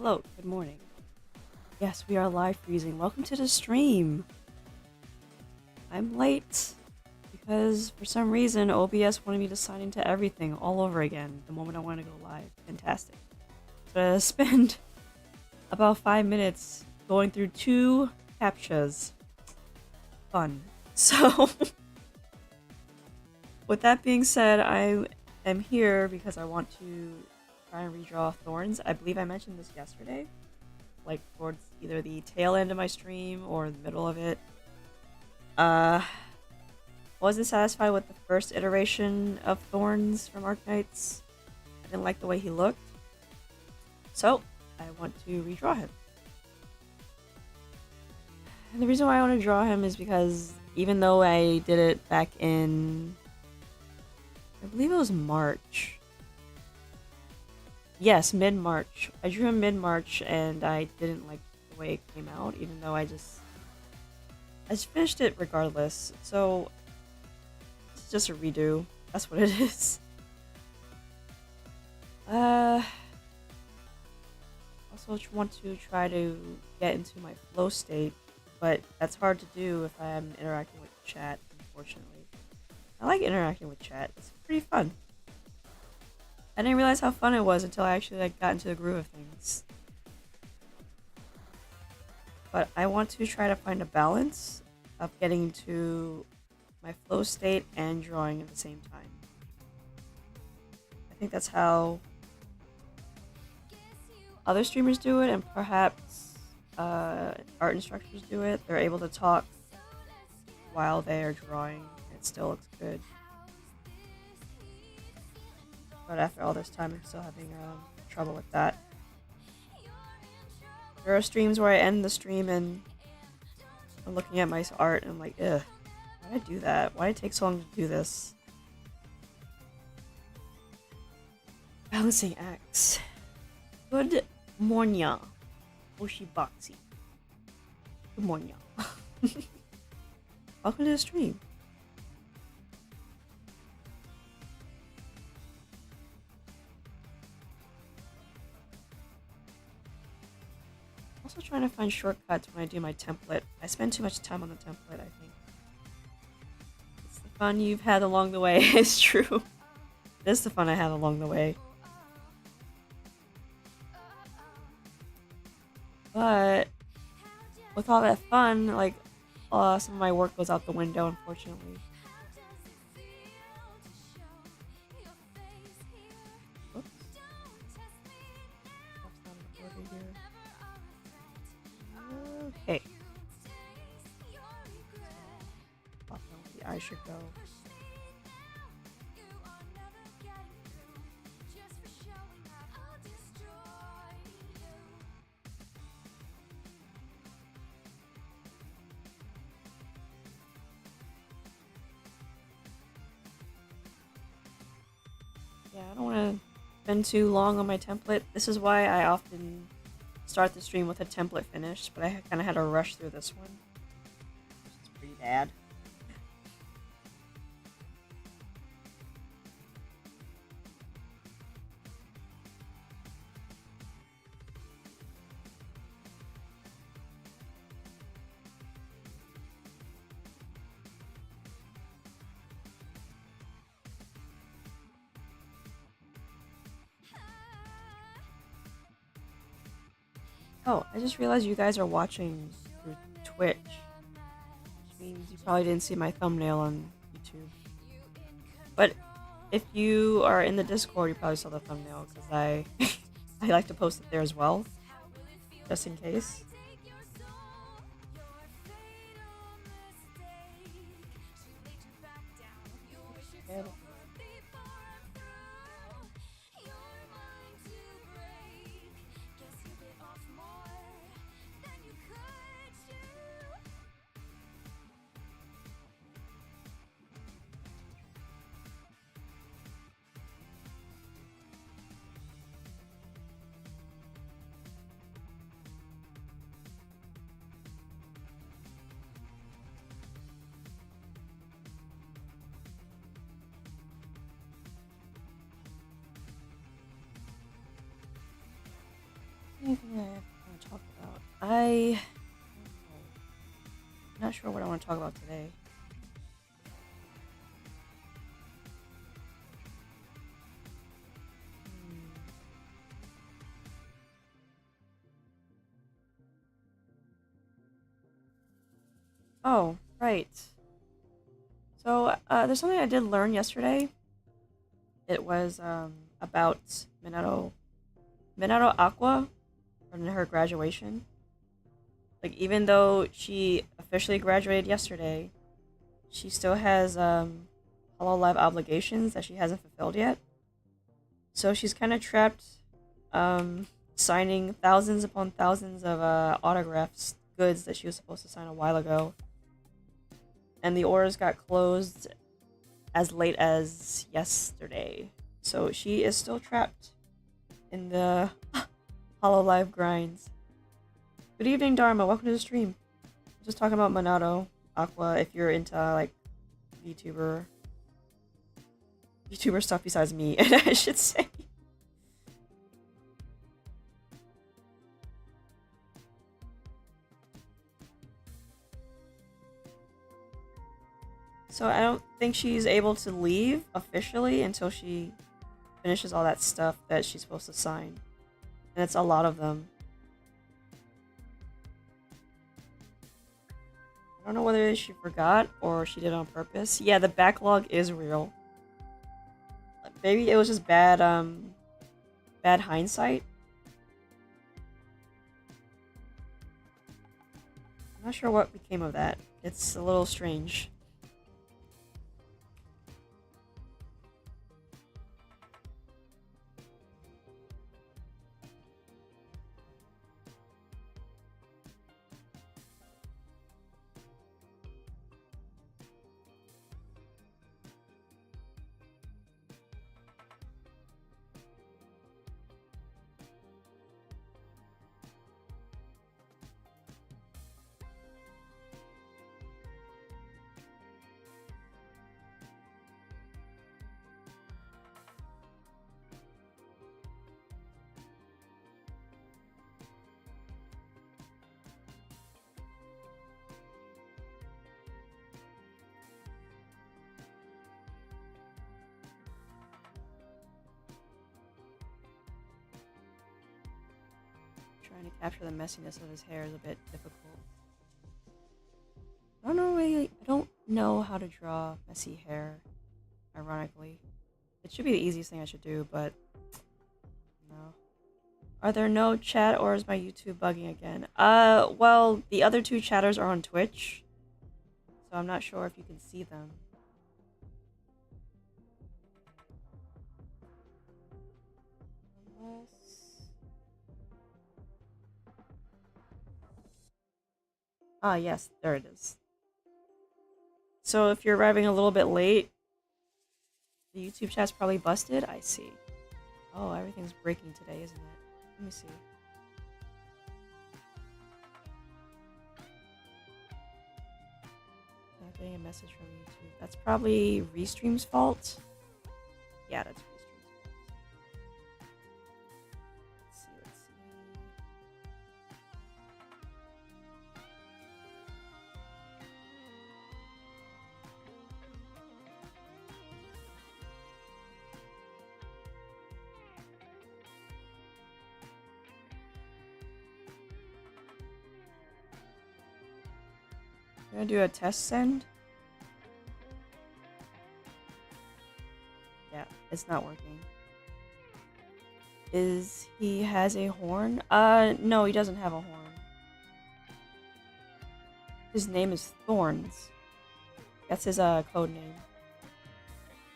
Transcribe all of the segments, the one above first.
Hello, good morning. Yes, we are live freezing. Welcome to the stream. I'm late because for some reason OBS wanted me to sign into everything all over again the moment I want to go live. Fantastic. So I spend about 5 minutes going through 2 captchas. Fun. So, with that being said, I am here because I want to try and redraw Thorns. I believe I mentioned this yesterday, like towards either the tail end of my stream or the middle of it. Wasn't satisfied with the first iteration of Thorns from Arknights. I didn't like the way he looked, so I want to redraw him. And the reason why I want to draw him is because even though I did it back in, I believe it was March. Yes, mid-March. I drew him mid-March and I didn't like the way it came out, even though I just finished it regardless. So it's just a redo. That's what it is. Also want to try to get into my flow state, but that's hard to do if I'm interacting with chat, unfortunately. I like interacting with chat. It's pretty fun. I didn't realize how fun it was until I actually got into the groove of things. But I want to try to find a balance of getting into my flow state and drawing at the same time. I think that's how other streamers do it, and perhaps art instructors do it. They're able to talk while they are drawing. It still looks good. But after all this time, I'm still having trouble with that. There are streams where I end the stream and I'm looking at my art and I'm like, ugh, why did I do that? Why did it take so long to do this? Balancing acts. Good morning, Oshibachi. Good morning. Welcome to the stream. Also trying to find shortcuts when I do my template. I spend too much time on the template, I think. It's the fun you've had along the way. It's true. It is the fun I had along the way. But with all that fun, like, some of my work goes out the window, unfortunately. Oops. That's not in order here. Okay. Pop down where the eye should go. Yeah, I don't want to spend too long on my template. This is why I often start the stream with a template finished, but I kind of had to rush through this one, which is pretty bad. Oh, I just realized you guys are watching through Twitch, which means you probably didn't see my thumbnail on YouTube. But if you are in the Discord, you probably saw the thumbnail, because I like to post it there as well, just in case. I'm not sure what I want to talk about today. Oh, right. So, there's something I did learn yesterday. It was about Minato Aqua from her graduation. Like, even though she officially graduated yesterday, she still has Hololive obligations that she hasn't fulfilled yet. So she's kind of trapped, signing thousands upon thousands of autographs, goods that she was supposed to sign a while ago. And the orders got closed as late as yesterday. So she is still trapped in the Hololive grinds. Good evening, Dharma. Welcome to the stream. I'm just talking about Minato Aqua if you're into like VTuber stuff besides me, I should say. So I don't think she's able to leave officially until she finishes all that stuff that she's supposed to sign. And it's a lot of them. I don't know whether she forgot or she did it on purpose. Yeah, the backlog is real. Maybe it was just bad hindsight. I'm not sure what became of that. It's a little strange. Trying to capture the messiness of his hair is a bit difficult. I don't know how to draw messy hair, ironically. It should be the easiest thing I should do, but no. Are there no chat or is my YouTube bugging again? Well, the other two chatters are on Twitch, so I'm not sure if you can see them. Ah, yes, there it is. So if you're arriving a little bit late, the YouTube chat's probably busted? I see. Oh, everything's breaking today, isn't it? Let me see. Not getting a message from YouTube. That's probably Restream's fault. Yeah, that's Restream's fault. Let's see. I'm gonna do a test send. Yeah, it's not working. He has a horn? No, he doesn't have a horn. His name is Thorns. That's his code name.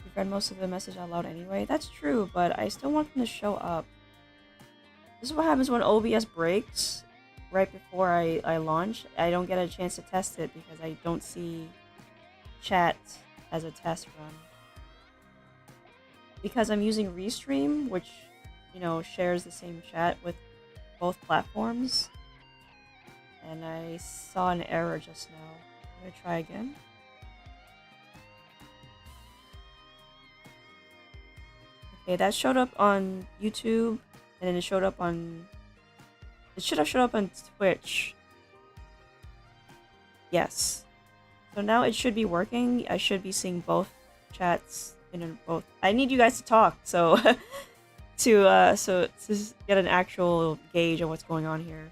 You've read most of the message out loud anyway. That's true, but I still want them to show up. This is what happens when OBS breaks. Right before I launch, I don't get a chance to test it because I don't see chat as a test run. Because I'm using Restream, which, you know, shares the same chat with both platforms. And I saw an error just now. I'm gonna try again. Okay, that showed up on YouTube, and then it showed up on... It should have showed up on Twitch, Yes. So now it should be working. I should be seeing both chats in both. I need you guys to talk, so to get an actual gauge on what's going on here.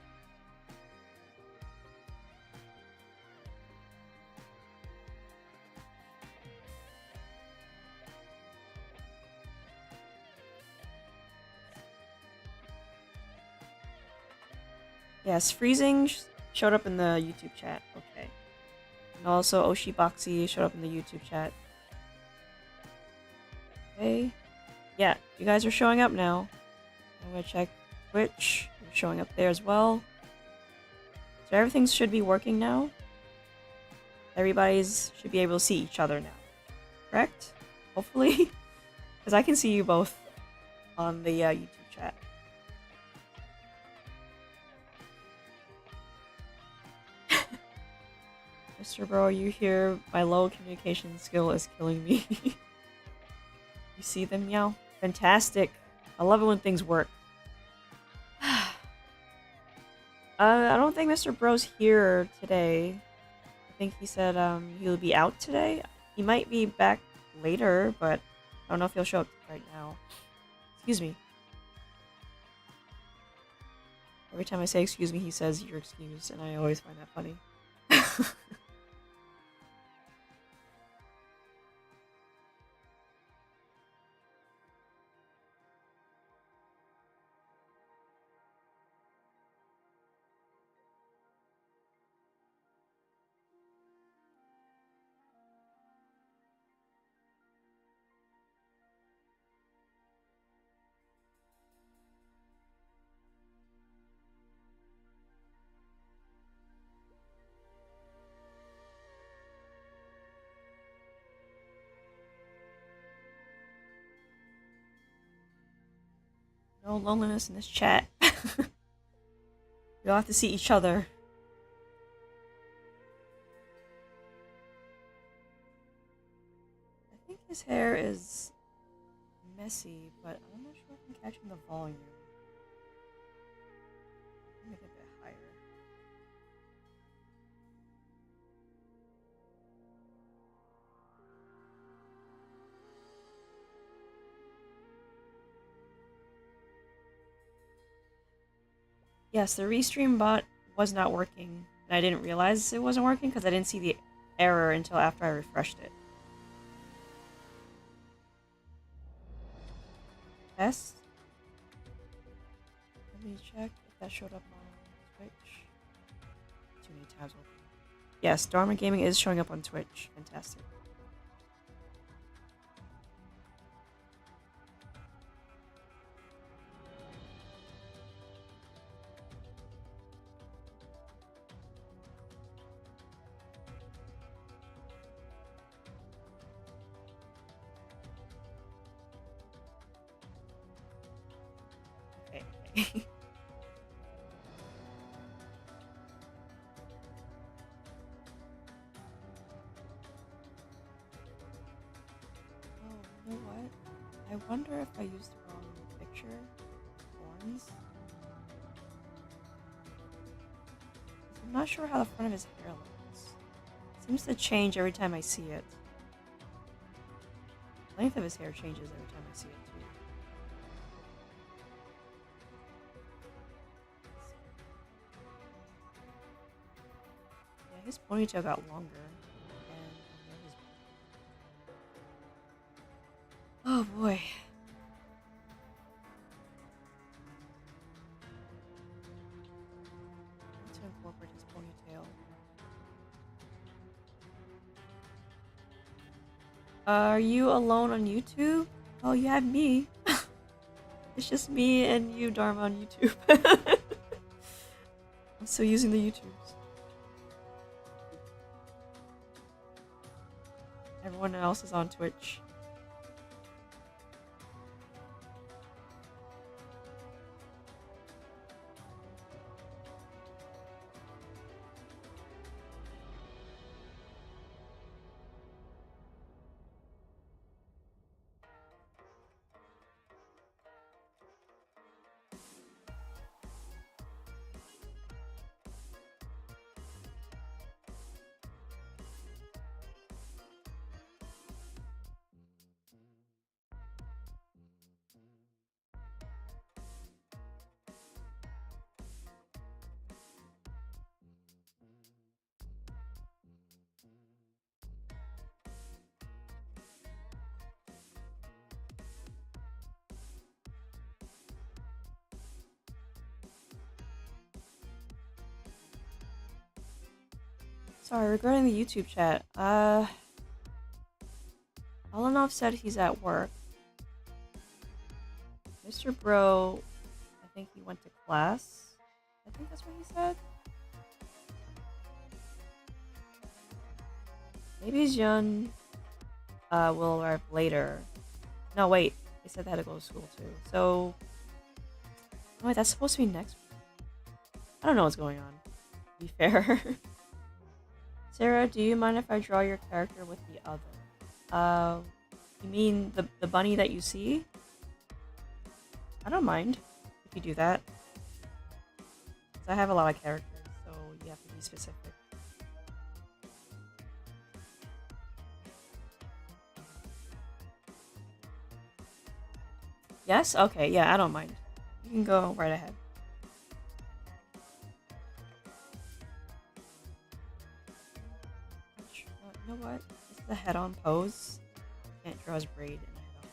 Yes, freezing showed up in the YouTube chat. Okay. And also Oshiboxy showed up in the YouTube chat. Okay. Yeah, you guys are showing up now. I'm gonna check Twitch. You're showing up there as well. So everything should be working now. Everybody's should be able to see each other now. Correct? Hopefully. Because I can see you both on the YouTube chat. Mr. Bro, you hear my low communication skill is killing me. You see them, meow? Fantastic. I love it when things work. I don't think Mr. Bro's here today. I think he said he'll be out today. He might be back later, but I don't know if he'll show up right now. Excuse me. Every time I say excuse me, he says you're excused, and I always find that funny. No loneliness in this chat. You'll have to see each other. I think his hair is messy, but I'm not sure if I'm catching the volume. Make it a bit higher. Yes, the restream bot was not working, and I didn't realize it wasn't working because I didn't see the error until after I refreshed it. Test? Let me check if that showed up on Twitch. Too many tabs open. Yes, Dharma Gaming is showing up on Twitch. Fantastic. Okay. Oh, you know what? I wonder if I used the wrong picture. Thorns? I'm not sure how the front of his hair looks. It seems to change every time I see it. The length of his hair changes every time I see it, too. Yeah, his ponytail got longer. Oh boy. To incorporate his ponytail. Are you alone on YouTube? Oh, you have me. It's just me and you, Dharma, on YouTube. I'm still using the YouTubes. Everyone else is on Twitch. Sorry, regarding the YouTube chat, Alanov said he's at work. Mr. Bro, I think he went to class. I think that's what he said. Maybe Jun will arrive later. No, wait. They said they had to go to school too. So, oh, wait, that's supposed to be next week. I don't know what's going on. To be fair. Sarah, do you mind if I draw your character with the other? You mean the bunny that you see? I don't mind if you do that. Because I have a lot of characters, so you have to be specific. Yes? Okay, yeah, I don't mind. You can go right ahead. You know what? This is a head-on pose. Can't draw his braid in a head-on pose.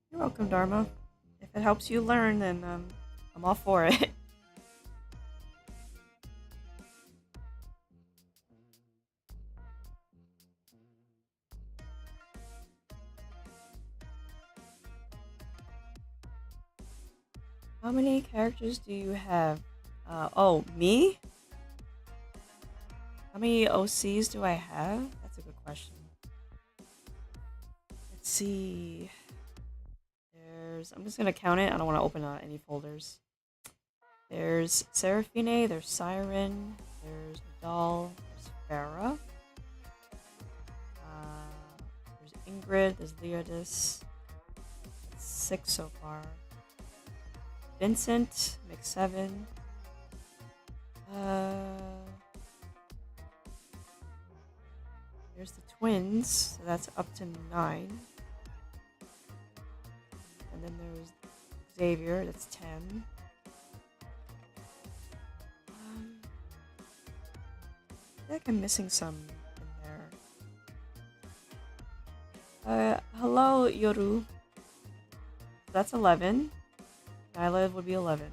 You're welcome, Dharma. If it helps you learn, then I'm all for it. How many characters do you have? Oh, me? How many OCs do I have? That's a good question. Let's see. I'm just gonna count it. I don't want to open any folders. There's Seraphinae, there's Siren, there's Nadal, there's Farah. There's Ingrid, there's Leodis. That's 6 so far. Vincent, makes 7. There's the twins, so that's up to 9. And then there's Xavier, that's 10. I feel like I'm missing some in there. Hello, Yoru. That's 11. Nyla would be 11.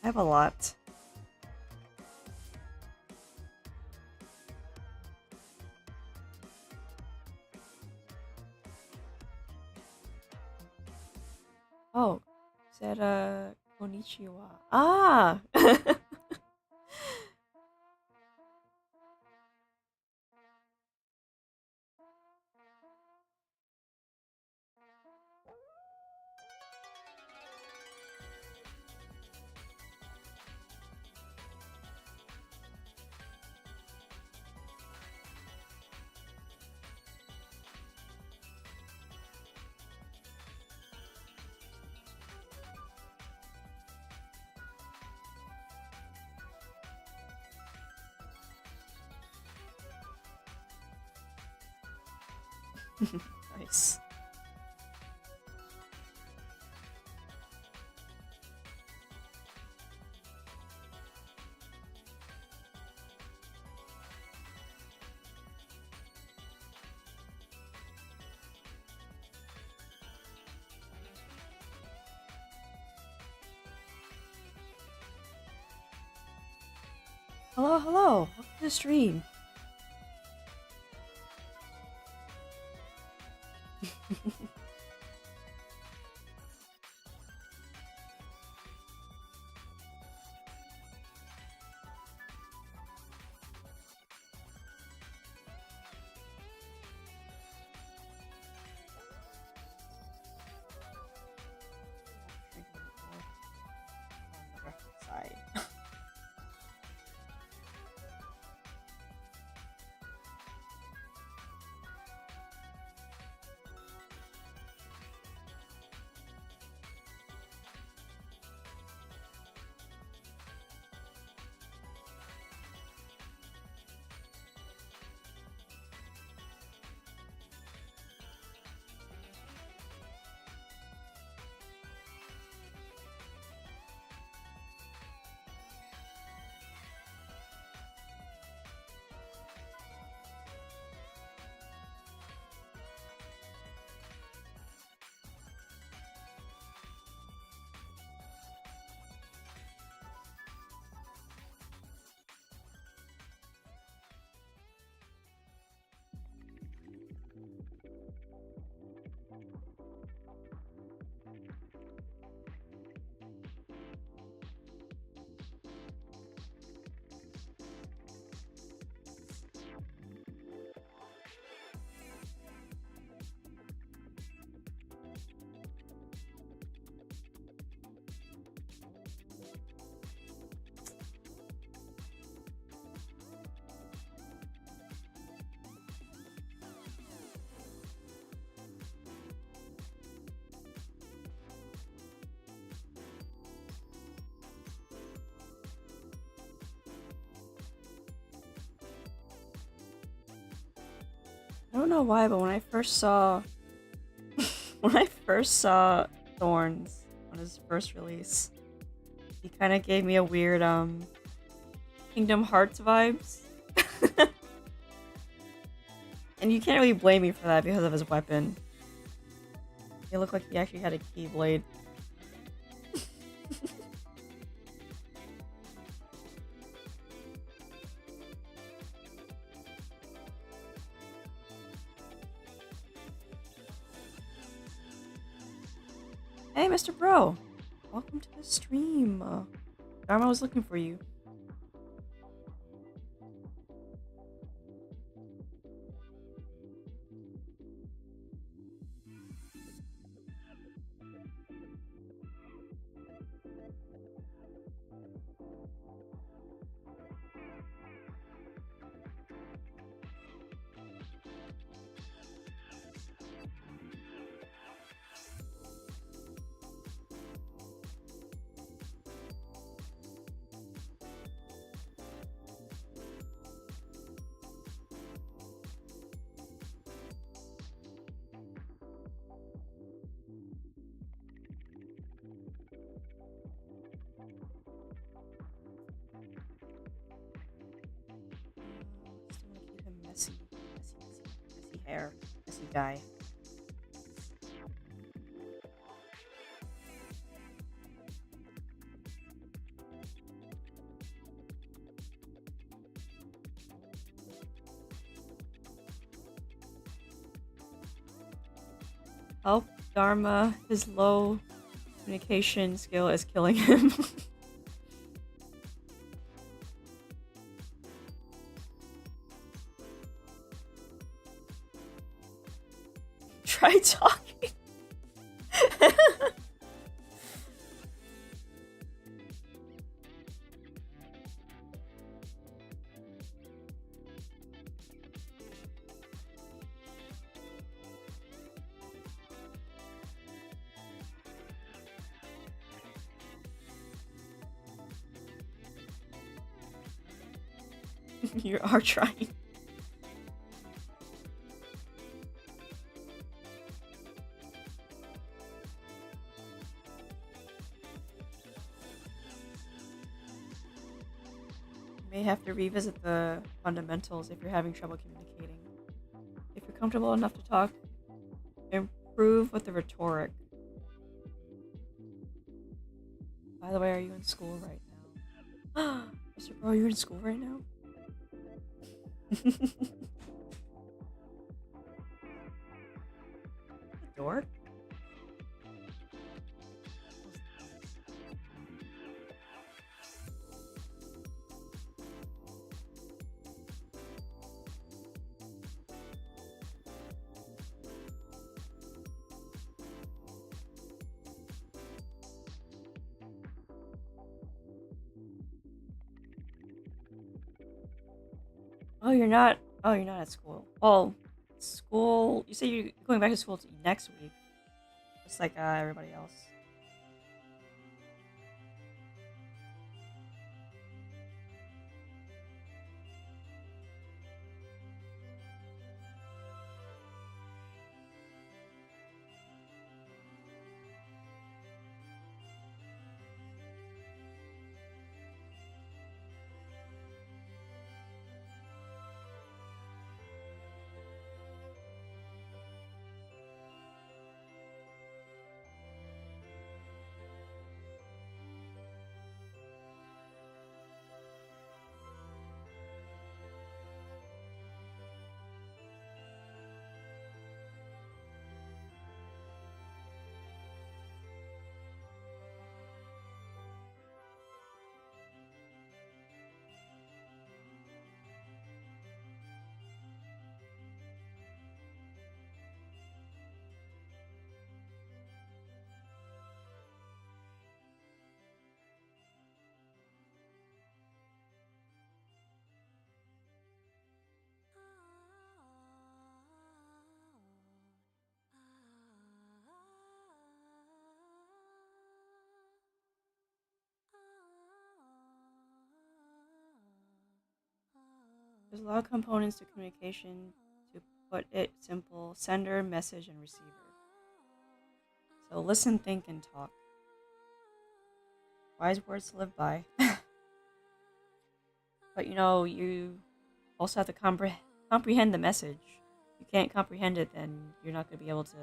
I have a lot. Oh, said konnichiwa. Ah! Nice. Hello, hello. Welcome to the stream. I don't know why, but when I first saw when I first saw Thorns on his first release, he kind of gave me a weird Kingdom Hearts vibes. And you can't really blame me for that because of his weapon. It looked like he actually had a keyblade. Hey, Mr. Bro! Welcome to the stream. Dharma was looking for you. Just want to keep him messy hair, messy guy. Help Dharma, his low communication skill is killing him. Try talking. You are trying. You may have to revisit the fundamentals if you're having trouble communicating. If you're comfortable enough to talk, improve with the rhetoric. By the way, are you in school right now? Mr. Bro, are you in school right now? The door? Oh, you're not. Oh, you're not at school. Well, school. You say you're going back to school next week, just like everybody else. There's a lot of components to communication to put it simple, sender, message, and receiver. So listen, think, and talk. Wise words to live by. But you know, you also have to comprehend the message. If you can't comprehend it, then you're not going to be able to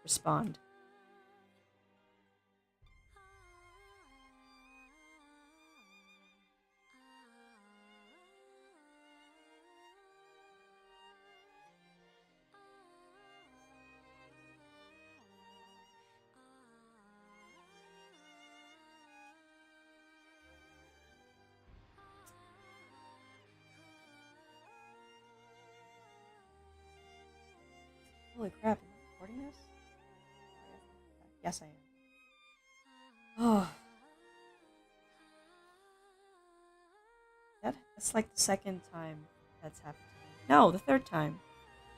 respond. Holy crap, am I recording this? Yes, I am. Oh. That's like the second time that's happened to me. No, the third time.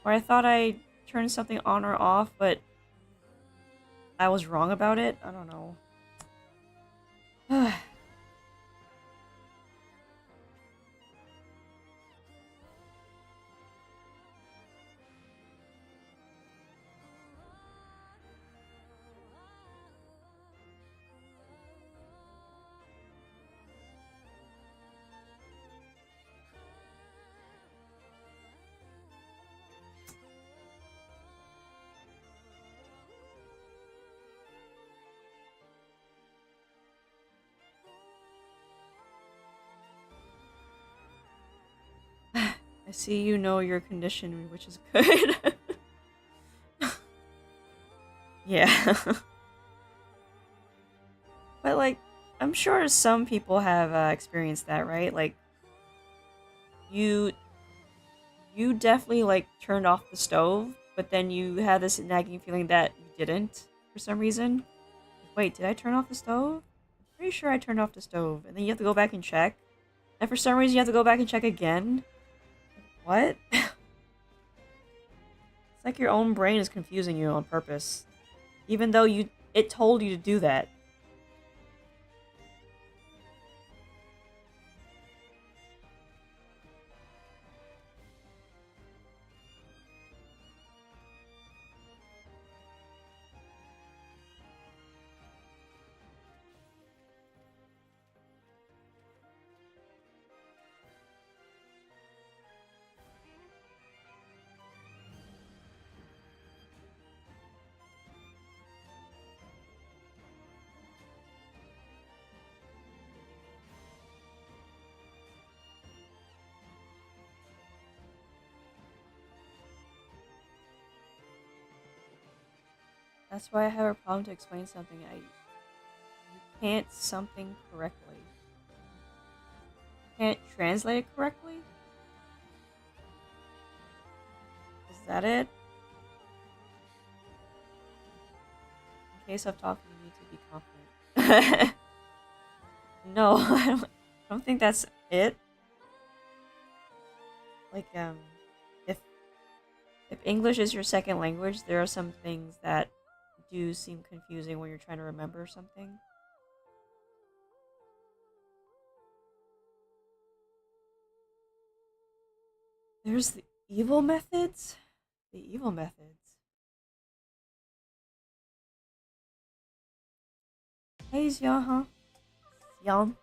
Where I thought I turned something on or off, but I was wrong about it. I don't know. I see you know your condition, which is good. Yeah. But, like, I'm sure some people have experienced that, right? Like, you definitely, like, turned off the stove, but then you had this nagging feeling that you didn't, for some reason. Wait, did I turn off the stove? Pretty sure I turned off the stove. And then you have to go back and check. And for some reason you have to go back and check again? What? It's like your own brain is confusing you on purpose. Even though it told you to do that. That's why I have a problem to explain something. You can't something correctly. Can't translate it correctly? Is that it? In case of talking, you need to be confident. No, I don't think that's it. Like, if English is your second language, there are some things that do seem confusing when you're trying to remember something. There's the evil methods? The evil methods. Hey, Xian. Xian.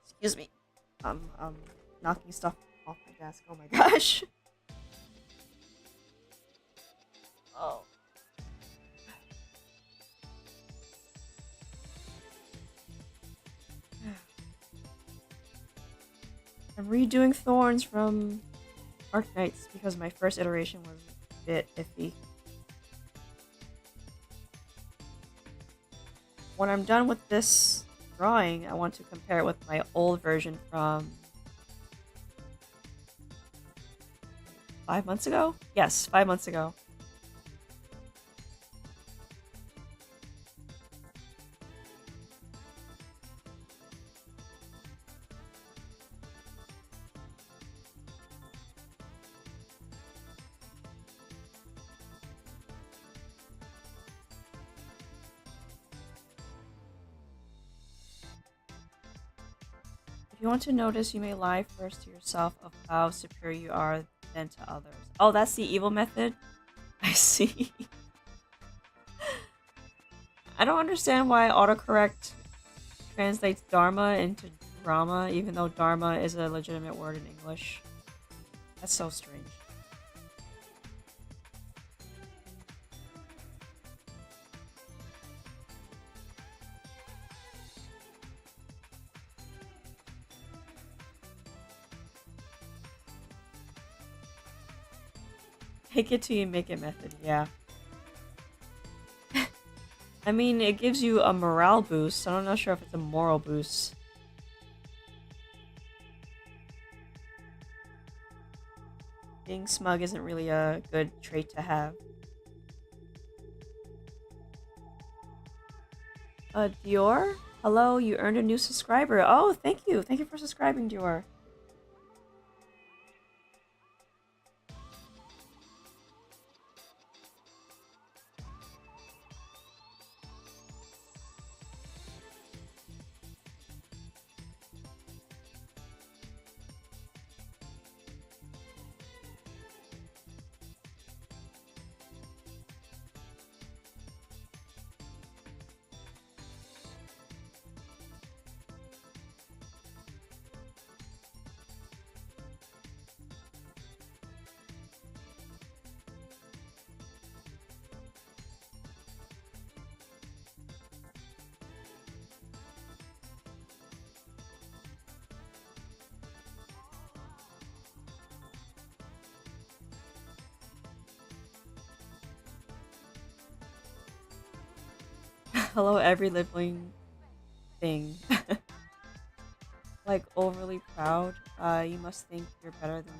Excuse me. I'm knocking stuff off my desk. Oh my gosh. Oh. I'm redoing Thorns from Arknights because my first iteration was a bit iffy. When I'm done with this drawing, I want to compare it with my old version from 5 months ago? Yes, 5 months ago. If you want to notice, you may lie first to yourself of how superior you are than to others. Oh, that's the evil method? I see. I don't understand why autocorrect translates dharma into drama, even though dharma is a legitimate word in English. That's so strange. Take it till you make it method, yeah. I mean, it gives you a morale boost. I'm not sure if it's a moral boost. Being smug isn't really a good trait to have. Dior? Hello, you earned a new subscriber. Oh, thank you. Thank you for subscribing, Dior. Hello, every living thing. Like, overly proud. You must think you're better than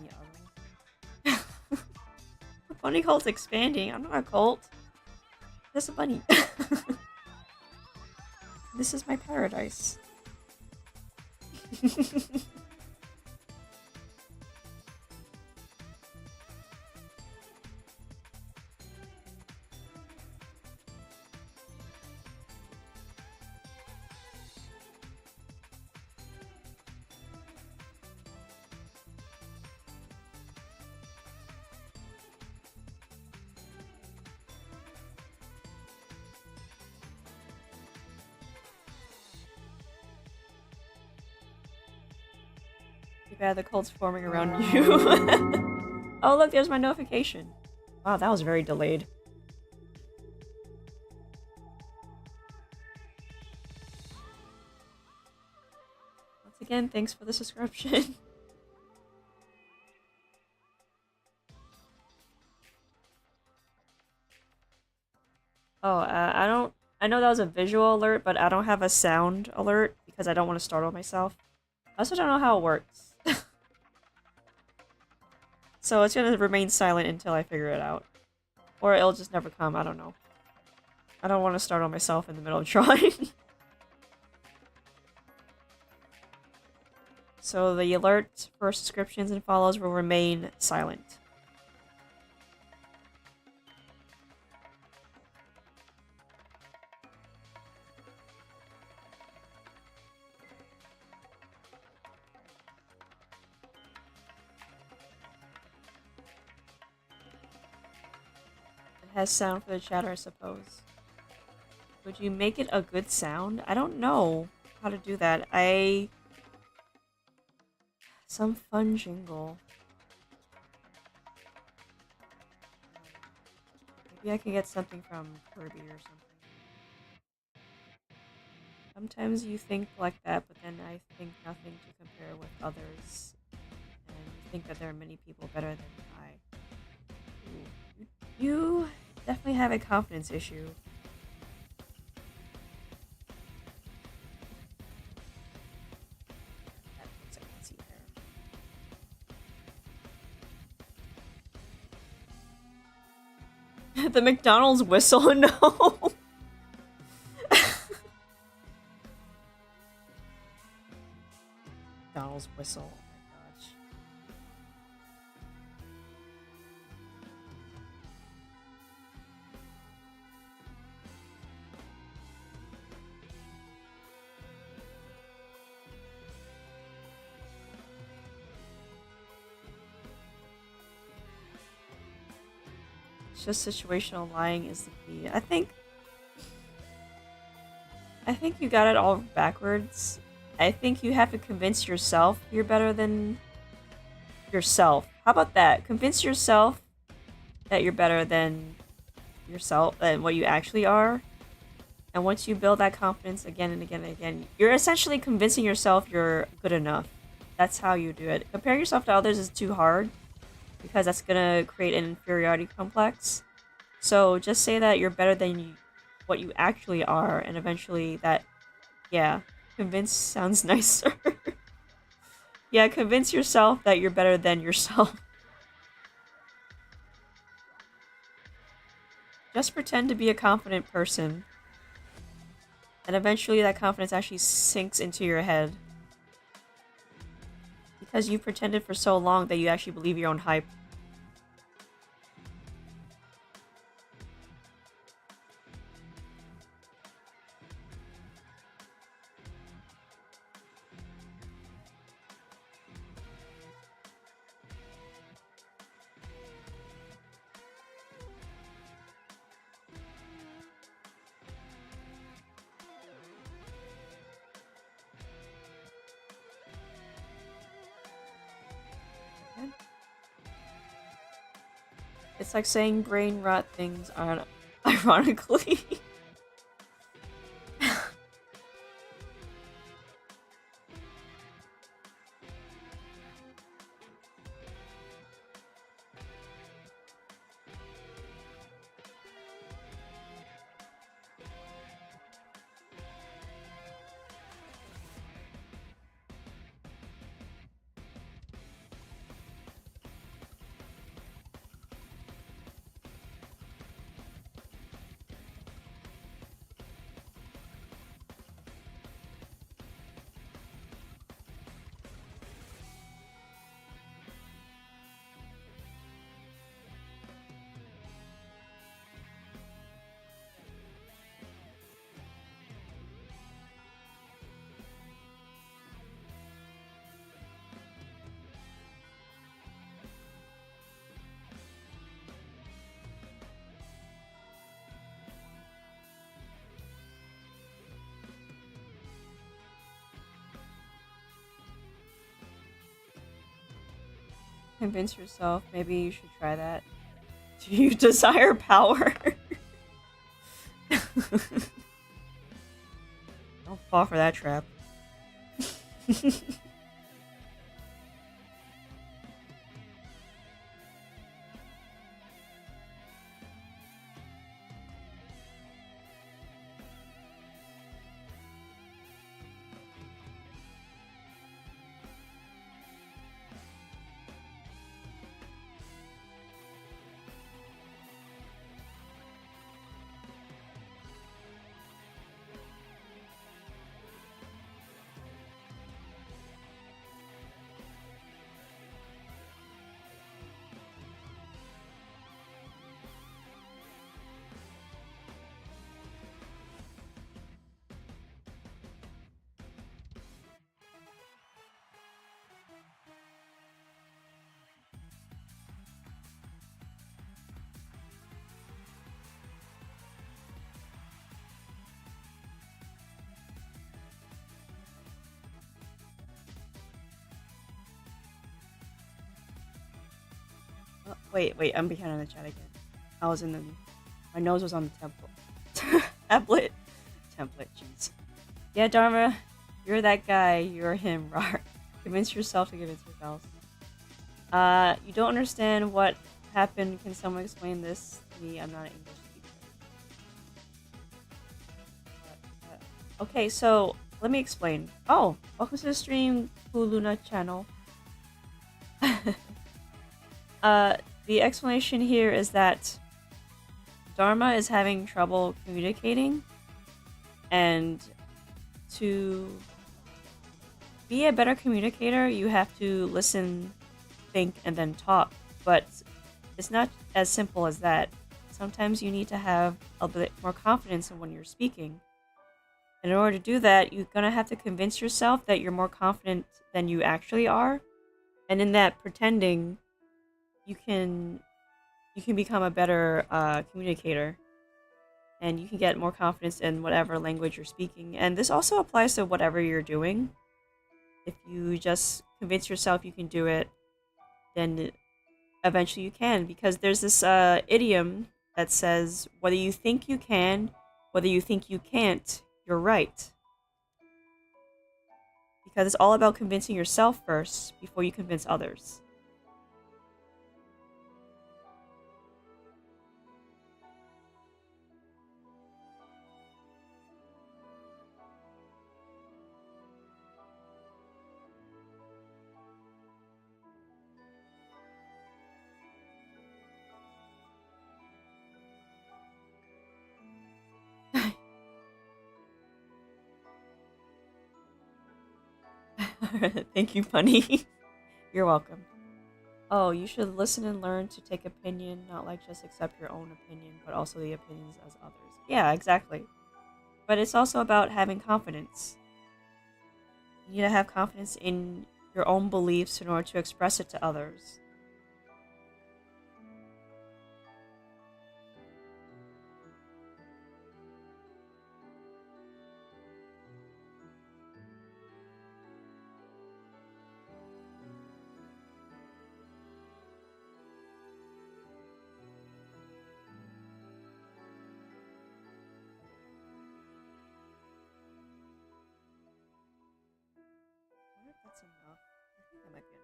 the others. The bunny cult's expanding. I'm not a cult. There's a bunny. This is my paradise. Too bad the cult's forming around you. Oh, look, there's my notification. Wow, that was very delayed. Once again, thanks for the subscription. Oh, I know that was a visual alert, but I don't have a sound alert because I don't want to startle myself. I also don't know how it works. So it's gonna remain silent until I figure it out. Or it'll just never come, I don't know. I don't want to startle myself in the middle of trying. So the alert for subscriptions and follows will remain silent. Has sound for the chatter, I suppose. Would you make it a good sound? I don't know how to do that. Some fun jingle. Maybe I can get something from Kirby or something. Sometimes you think like that, but then I think nothing to compare with others. And think that there are many people better than I. Ooh. You definitely have a confidence issue. That's what I can see there. The McDonald's whistle, no! McDonald's whistle. It's just situational lying is the key. I think you got it all backwards. I think you have to convince yourself you're better than yourself. How about that? Convince yourself that you're better than yourself, than what you actually are. And once you build that confidence again and again and again, you're essentially convincing yourself you're good enough. That's how you do it. Comparing yourself to others is too hard because that's gonna create an inferiority complex. So just say that you're better than what you actually are, and eventually that, yeah, convince sounds nicer. Yeah, convince yourself that you're better than yourself. Just pretend to be a confident person. And eventually that confidence actually sinks into your head. Because you pretended for so long that you actually believe your own hype. It's like saying brain rot things ironically. Convince yourself. Maybe you should try that. Do you desire power? Don't fall for that trap. Oh, wait, I'm behind on the chat again. I was in the... My nose was on the template. Tablet. Template, jeez. Yeah, Dharma, you're that guy. You're him, rar. Convince yourself to convince yourself. You don't understand what happened. Can someone explain this to me? I'm not an English teacher. Okay, so let me explain. Oh, welcome to the stream, Luna channel. The explanation here is that Dharma is having trouble communicating, and to be a better communicator, you have to listen, think, and then talk. But it's not as simple as that. Sometimes you need to have a bit more confidence in when you're speaking. And in order to do that, you're gonna have to convince yourself that you're more confident than you actually are. And in that pretending, you can you can become a better communicator, and you can get more confidence in whatever language you're speaking. And this also applies to whatever you're doing. If you just convince yourself you can do it, then eventually you can. Because there's this idiom that says, whether you think you can, whether you think you can't, you're right. Because it's all about convincing yourself first before you convince others. Thank you, Bunny. You're welcome. Oh, you should listen and learn to take opinion, not like just accept your own opinion, but also the opinions as others. Yeah, exactly. But it's also about having confidence. You need to have confidence in your own beliefs in order to express it to others. I wonder if that's enough. I think that might be enough.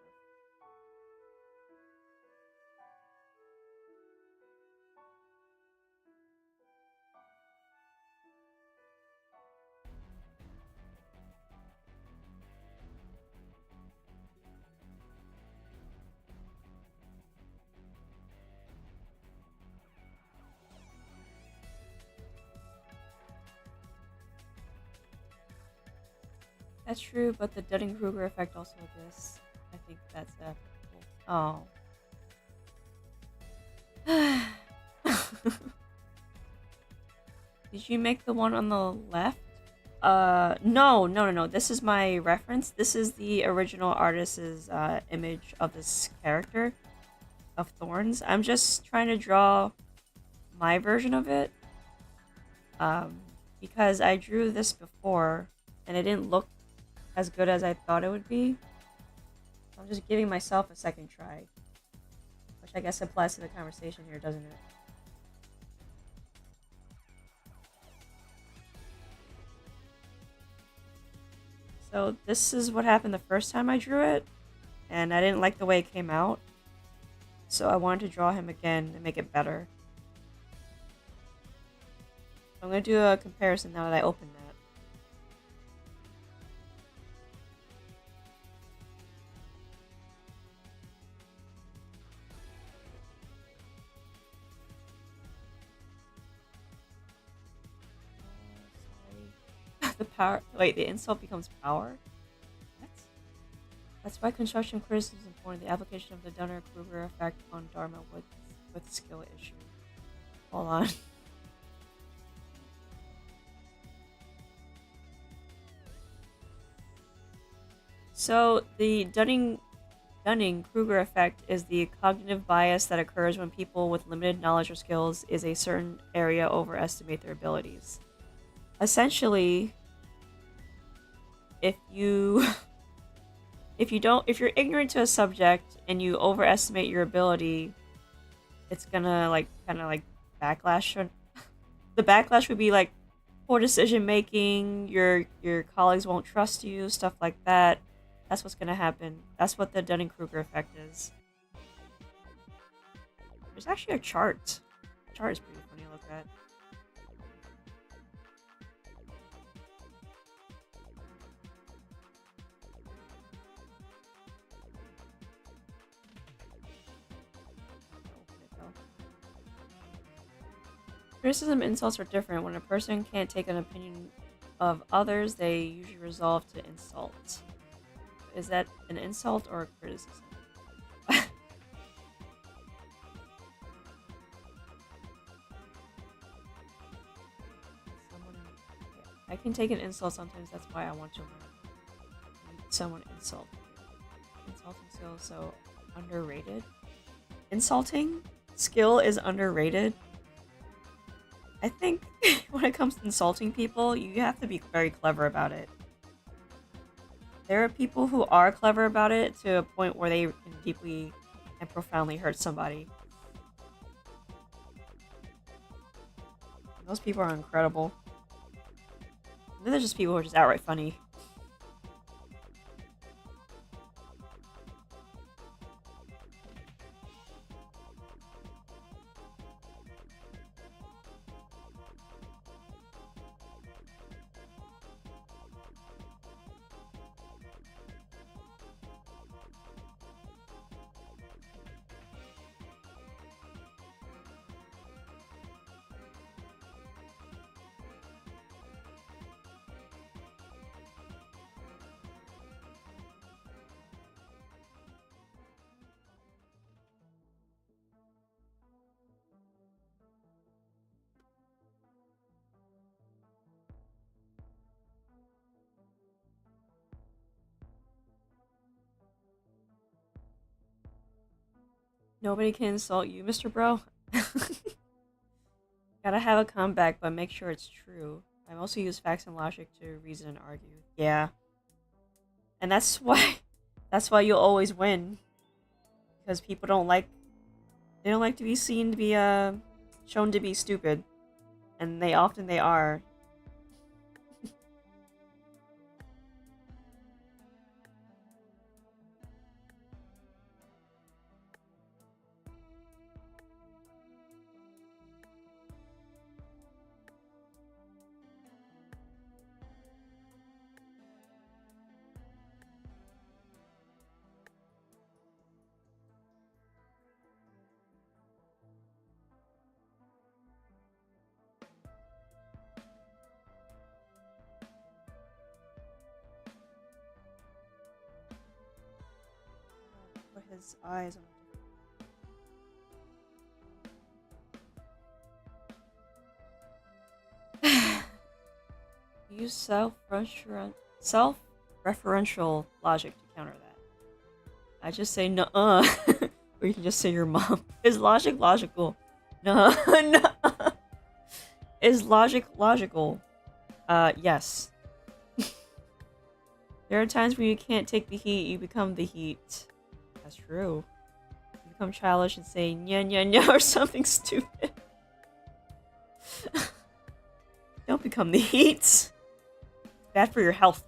That's true, but the Dunning-Kruger effect also exists. I think that's applicable. Oh. Did you make the one on the left? No. This is my reference. This is the original artist's image of this character of Thorns. I'm just trying to draw my version of it. Because I drew this before and it didn't look as good as I thought it would be. So I'm just giving myself a second try. Which I guess applies to the conversation here, doesn't it? So this is what happened the first time I drew it, and I didn't like the way it came out. So I wanted to draw him again and make it better. I'm going to do a comparison now that I opened that. The power. Wait, the insult becomes power? What? That's why construction criticism is important. The application of the Dunning-Kruger effect on Dharma with skill issue. Hold on. So the Dunning-Kruger effect is the cognitive bias that occurs when people with limited knowledge or skills in a certain area overestimate their abilities. Essentially, if you're ignorant to a subject and you overestimate your ability, it's gonna kind of backlash. The backlash would be like poor decision making. Your colleagues won't trust you, stuff like that. That's what's gonna happen. That's what the Dunning-Kruger effect is. There's actually a chart. The chart is pretty funny to look at. Criticism and insults are different. When a person can't take an opinion of others, they usually resolve to insult. Is that an insult or a criticism? I can take an insult sometimes, that's why I want to learn. Someone insult. Insulting skills so underrated. Insulting skill is underrated. I think when it comes to insulting people, you have to be very clever about it. There are people who are clever about it to a point where they can deeply and profoundly hurt somebody. Those people are incredible. And then there's just people who are just outright funny. Nobody can insult you, Mr. Bro. Gotta have a comeback, but make sure it's true. I mostly use facts and logic to reason and argue. Yeah. And that's why you'll always win. Because people don't like to be seen to be shown to be stupid. And they are. Put his eyes on. Use self-referential logic to counter that. I just say nuh-uh. Or you can just say your mom. Is logic logical? No, no. Is logic logical? Yes. There are times when you can't take the heat, you become the heat. That's true. You become childish and say nya nya nya or something stupid. Don't become the heat. It's bad for your health.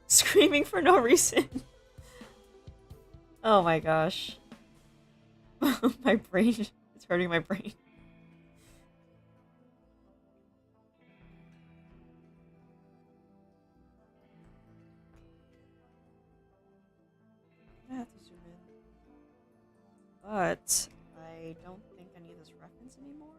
Screaming for no reason. Oh my gosh. My brain is hurting my brain. I have to zoom in. But I don't think I need this reference anymore.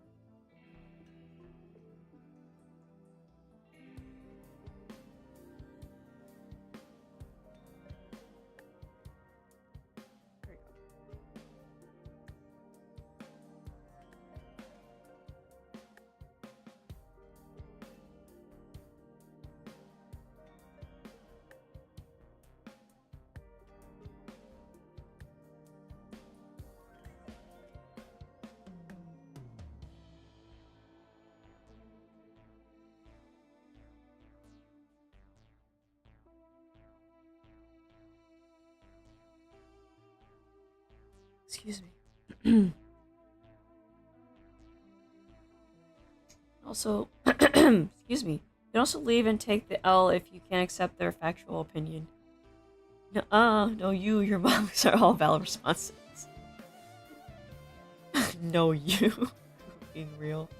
Excuse me. Also, excuse me. You can also leave and take the L if you can't accept their factual opinion. No, your moms are all valid responses. No, you. Being real.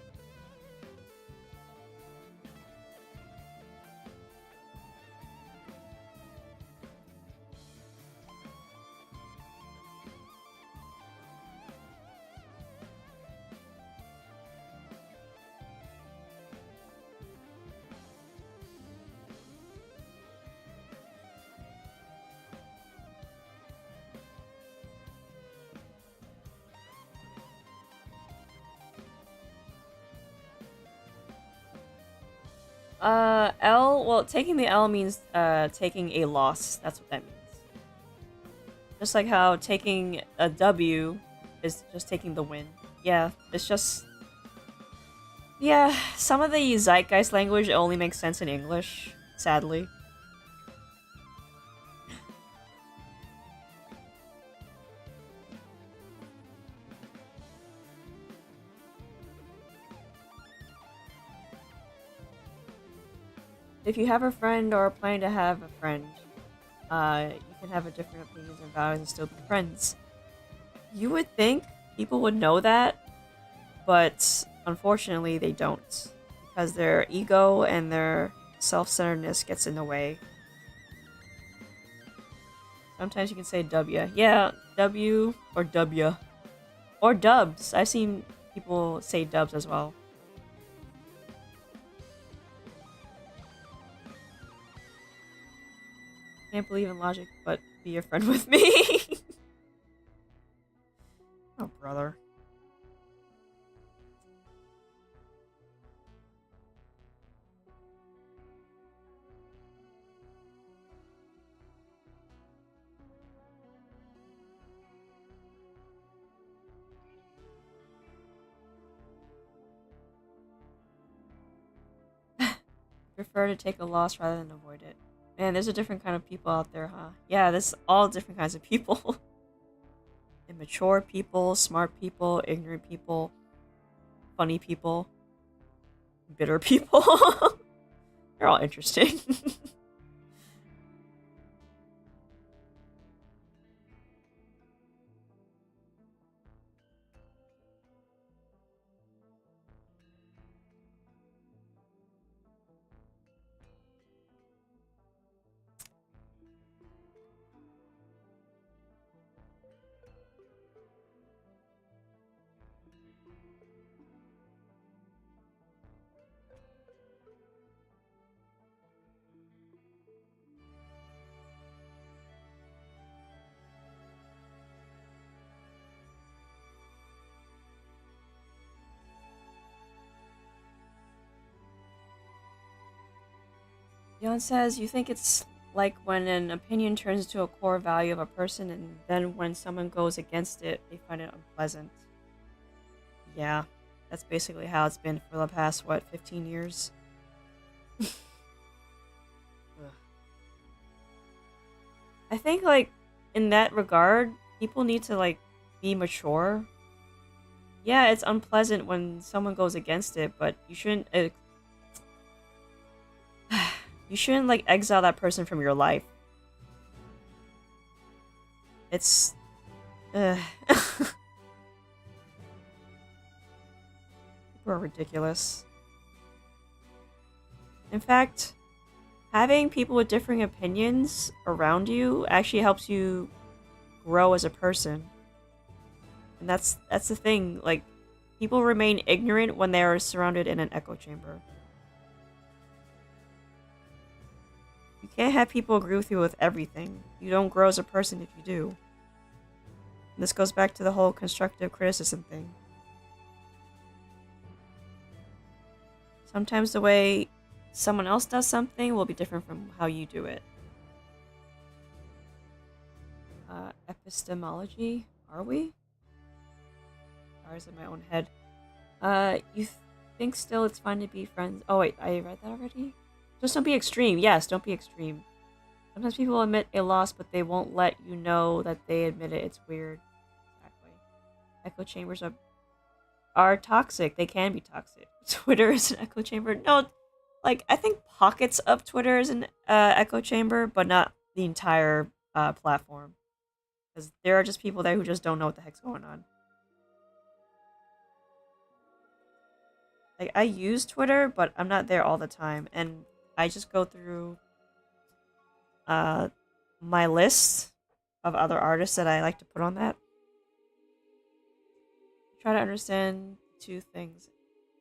L, well, taking the L means, taking a loss. That's what that means. Just like how taking a W is just taking the win. Yeah, it's just... Yeah, some of the zeitgeist language only makes sense in English, sadly. If you have a friend or are planning to have a friend, you can have a different opinions and values and still be friends. You would think people would know that, but unfortunately they don't. Because their ego and their self-centeredness gets in the way. Sometimes you can say W. Yeah, W or W. Or dubs. I've seen people say dubs as well. Can't believe in logic, but be a friend with me. Oh, brother. Prefer to take a loss rather than avoid it. Man, there's a different kind of people out there, huh? Yeah, there's all different kinds of people. Immature people, smart people, ignorant people, funny people, bitter people. They're all interesting. Jan says, you think it's like when an opinion turns into a core value of a person and then when someone goes against it, they find it unpleasant. Yeah, that's basically how it's been for the past, what, 15 years? I think, like, in that regard, people need to, like, be mature. Yeah, it's unpleasant when someone goes against it, but you shouldn't... you shouldn't, like, exile that person from your life. It's... People are ridiculous. In fact, having people with differing opinions around you actually helps you grow as a person. And that's the thing, like, people remain ignorant when they are surrounded in an echo chamber. You can't have people agree with you with everything. You don't grow as a person if you do. And this goes back to the whole constructive criticism thing. Sometimes the way someone else does something will be different from how you do it. Epistemology? Are we? Ours in my own head. You think still it's fine to be friends? Oh wait, I read that already? Just don't be extreme. Yes, don't be extreme. Sometimes people admit a loss, but they won't let you know that they admit it. It's weird. Exactly. Echo chambers are toxic. They can be toxic. Twitter is an echo chamber. No, like, I think pockets of Twitter is an echo chamber, but not the entire platform. Because there are just people there who just don't know what the heck's going on. Like, I use Twitter, but I'm not there all the time, and I just go through my list of other artists that I like to put on that. Try to understand two things.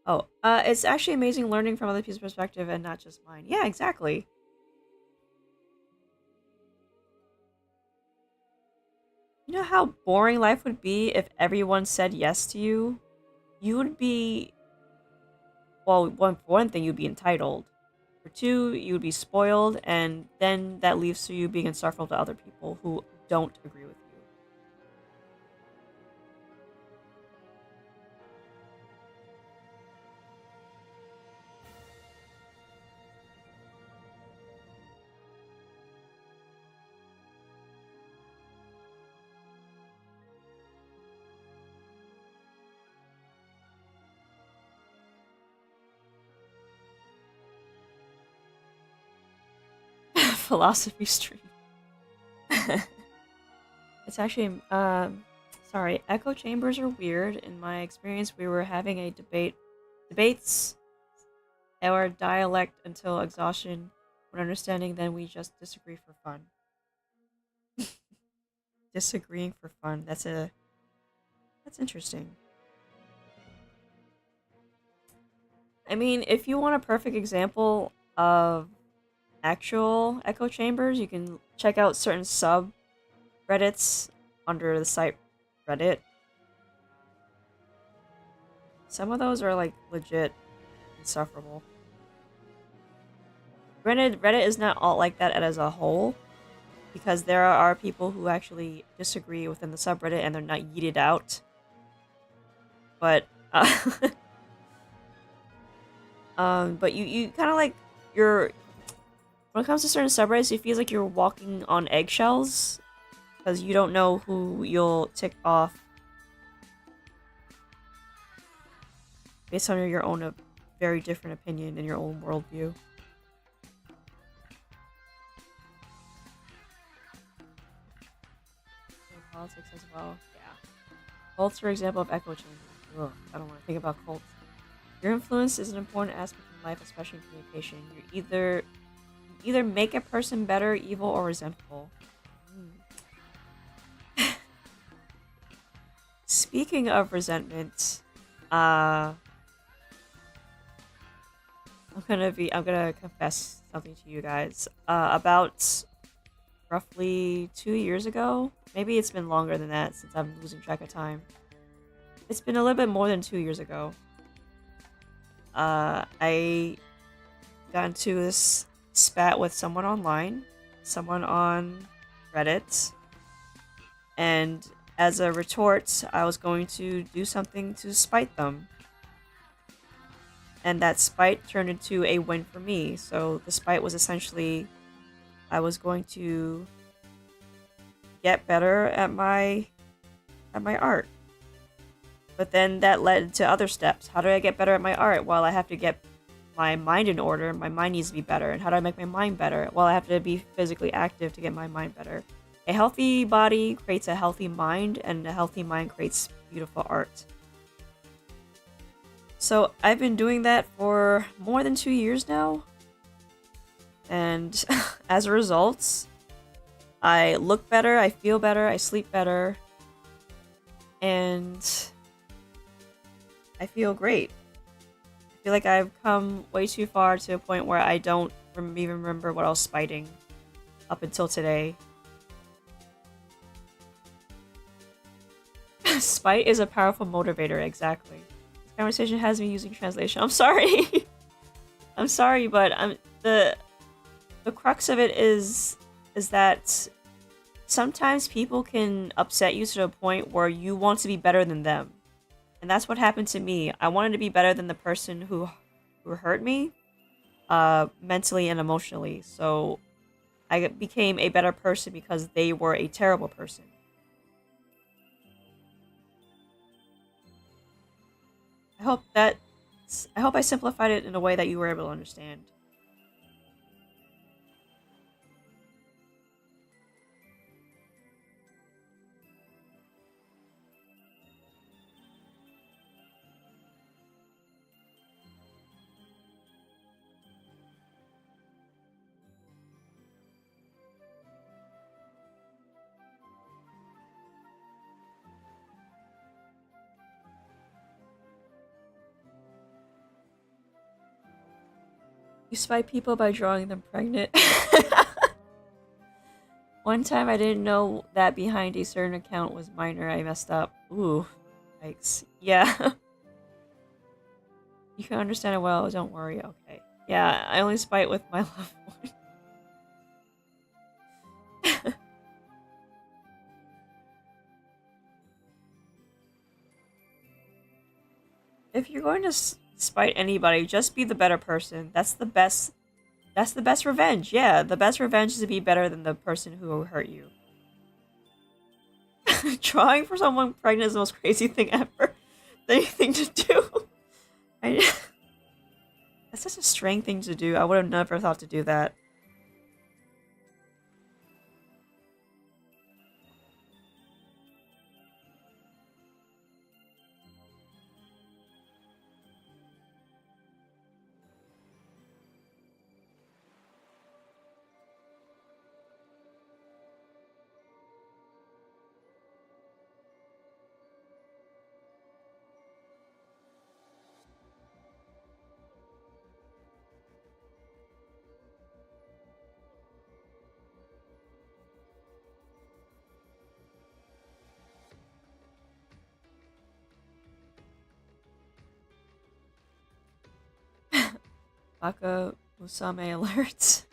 Oh, it's actually amazing learning from other people's perspective and not just mine. Yeah, exactly. You know how boring life would be if everyone said yes to you? You would be... Well, one thing, you'd be entitled. For 2, you would be spoiled, and then that leaves you being insufferable to other people who don't agree with you. Philosophy stream. It's actually, sorry, echo chambers are weird. In my experience, we were having a debates or dialect until exhaustion. When understanding, then we just disagree for fun. Disagreeing for fun. That's interesting. I mean, if you want a perfect example of actual echo chambers, you can check out certain subreddits under the site Reddit. Some of those are like legit insufferable. Granted, Reddit is not all like that as a whole, because there are people who actually disagree within the subreddit and they're not yeeted out. But but you kind of like when it comes to certain subreddits, it feels like you're walking on eggshells because you don't know who you'll tick off based on your own very different opinion and your own worldview. Politics as well, yeah. Cults are an example of echo chambers. Ugh, I don't want to think about cults. Your influence is an important aspect in life, especially in communication. You either make a person better, evil, or resentful. Speaking of resentment, I'm gonna confess something to you guys. About roughly 2 years ago, maybe it's been longer than that since I'm losing track of time. It's been a little bit more than 2 years ago. I got into this spat with someone online, someone on Reddit, and as a retort, I was going to do something to spite them. And that spite turned into a win for me. So the spite was essentially, I was going to get better at my art. But then that led to other steps. How do I get better at my art? Well, I have to get my mind in order. My mind needs to be better. And how do I make my mind better? Well, I have to be physically active to get my mind better. A healthy body creates a healthy mind, and a healthy mind creates beautiful art. So I've been doing that for more than 2 years now. And as a result, I look better, I feel better, I sleep better, and I feel great. I feel like I've come way too far to a point where I don't even remember what I was spiting up until today. Spite is a powerful motivator, exactly. This conversation has me using translation. I'm sorry. I'm sorry, but the crux of it is that sometimes people can upset you to the point where you want to be better than them. And that's what happened to me. I wanted to be better than the person who hurt me, mentally and emotionally. So I became a better person because they were a terrible person. I hope I simplified it in a way that you were able to understand. You spite people by drawing them pregnant. One time I didn't know that behind a certain account was minor. I messed up. Ooh. Yikes. Yeah. You can understand it well. Don't worry. Okay. Yeah, I only spite with my loved one. If you're going to spite anybody, just be the better person. That's the best. That's the best revenge. Yeah, the best revenge is to be better than the person who hurt you. Trying for someone pregnant is the most crazy thing ever. Anything to do. I, that's such a strange thing to do. I would have never thought to do that. Baka Musame alerts.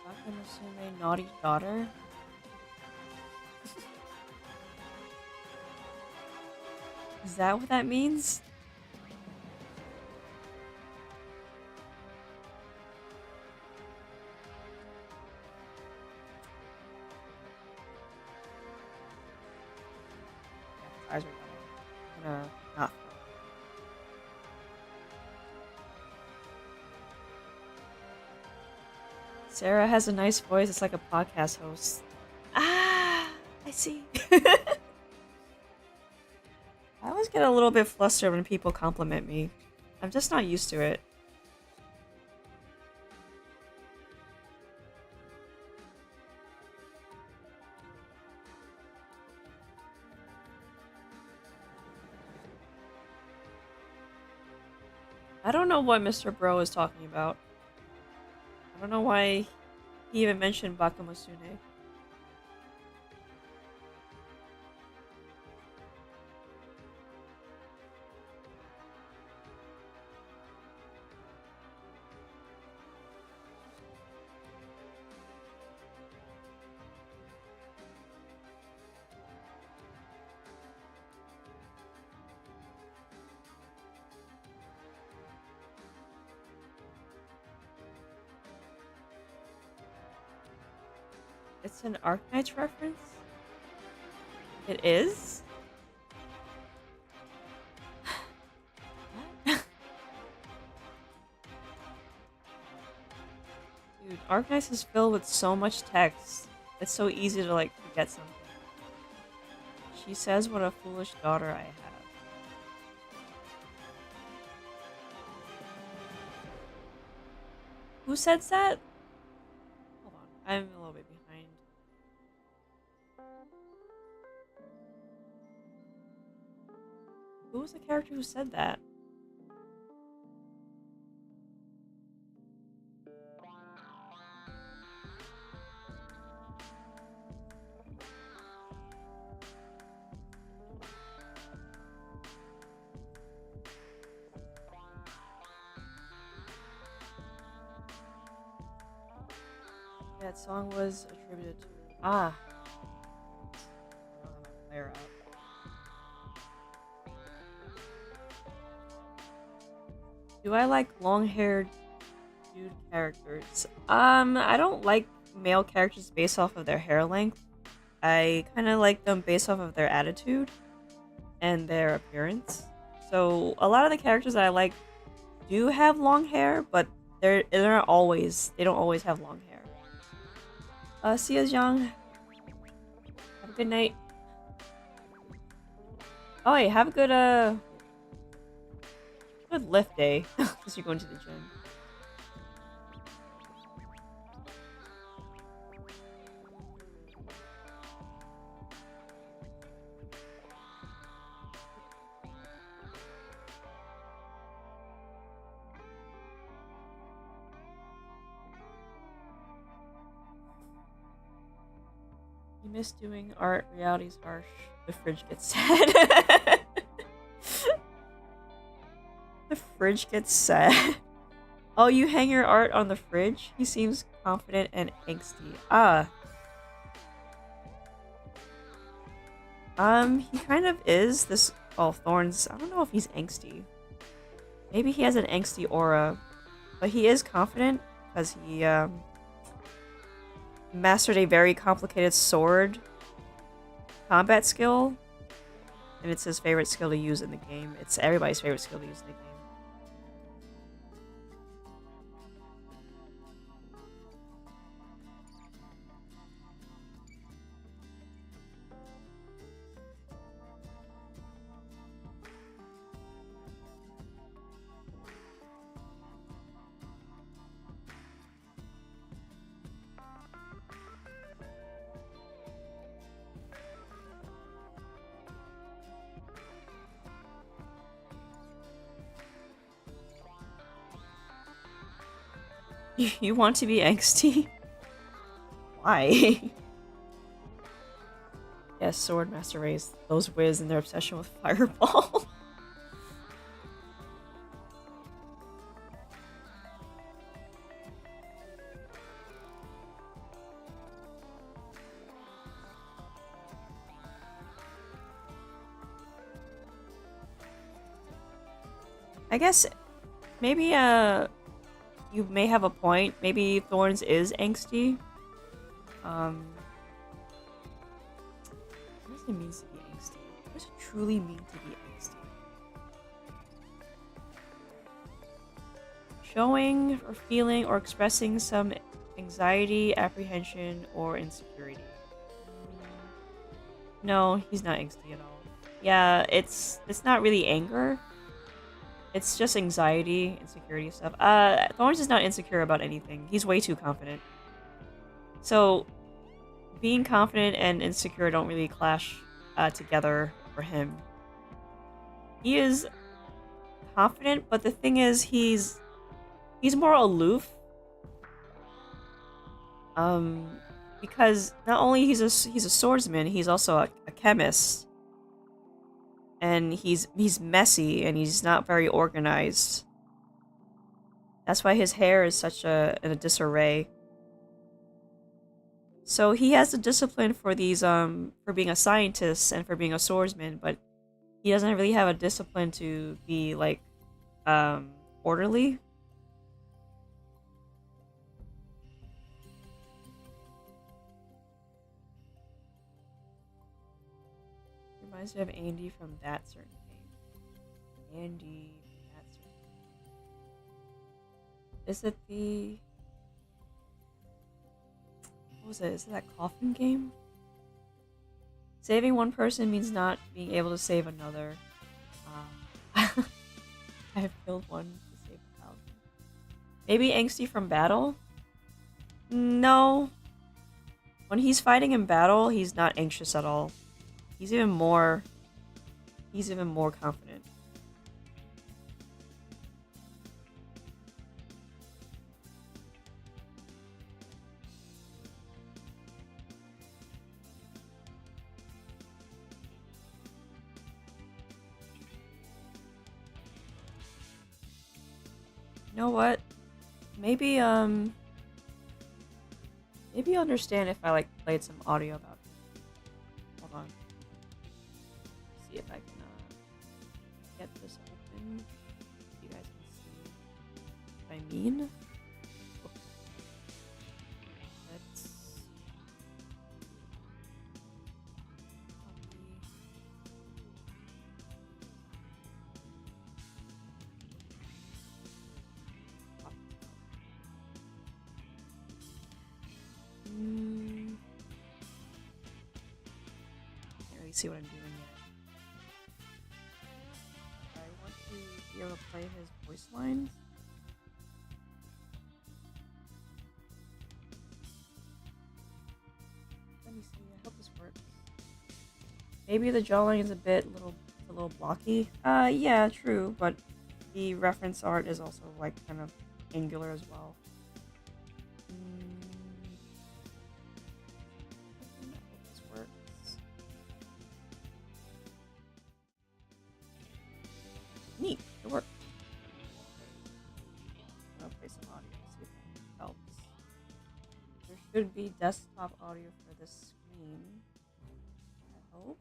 Baka Musume naughty daughter? Is that what that means? Eyes are yellow. I'm gonna not. Sarah has a nice voice. It's like a podcast host. Ah, I see. I always get a little bit flustered when people compliment me. I'm just not used to it. I don't know what Mr. Bro is talking about. I don't know why he even mentioned Bakamasune. It's an Arknights reference? It is? What? Dude, Arknights is filled with so much text. It's so easy to, like, forget something. She says what a foolish daughter I have. Who says that? Hold on, I'm a little bit behind. Who was the character who said that? That song was attributed to... Ah. I don't have my player up. Do I like long-haired dude characters? I don't like male characters based off of their hair length. I kind of like them based off of their attitude and their appearance. So a lot of the characters that I like do have long hair, but they don't always have long hair. See you, Zhang. Have a good night. Oh, hey, have a good lift day, since you're going to the gym. You miss doing art, reality's harsh. The fridge gets sad. The fridge gets sad. Oh, you hang your art on the fridge? He seems confident and angsty. Ah. He kind of is. This. Oh, Thorns. I don't know if he's angsty. Maybe he has an angsty aura. But he is confident because he, mastered a very complicated sword combat skill. And it's his favorite skill to use in the game. It's everybody's favorite skill to use in the game. You want to be angsty? Why? Yes, Sword Master Race. Those Wiz and their obsession with Fireball. I guess maybe you may have a point. Maybe Thorns is angsty. What does it mean to be angsty? What does it truly mean to be angsty? Showing or feeling or expressing some anxiety, apprehension, or insecurity. No, he's not angsty at all. Yeah, it's not really anger. It's just anxiety, insecurity stuff. Thorns is not insecure about anything. He's way too confident. So, being confident and insecure don't really clash together for him. He is confident, but the thing is, he's more aloof. Because not only he's a swordsman, he's also a chemist. And he's messy and he's not very organized. That's why his hair is such in a disarray. So he has the discipline for these for being a scientist and for being a swordsman, but he doesn't really have a discipline to be like orderly. Reminds me of Andy from that certain game. Andy from that certain game. Is it the... What was it? Is it that coffin game? Saving one person means not being able to save another. I have killed one to save 1,000. Maybe angsty from battle? No. When he's fighting in battle, he's not anxious at all. He's even more confident. You know what? Maybe maybe you'll understand if I like played some audio about it. Hold on. See if I can get this open. So you guys can see what I mean. Let's copy. see what I'm doing yet. I want to be able to play his voice lines. Let me see. I hope this works. Maybe the jawline is a little blocky. Yeah, true, but the reference art is also like kind of angular as well. I hope this works. Neat, it worked. I'm gonna play some audio, see if it helps. There should be desktop audio for this screen. I hope.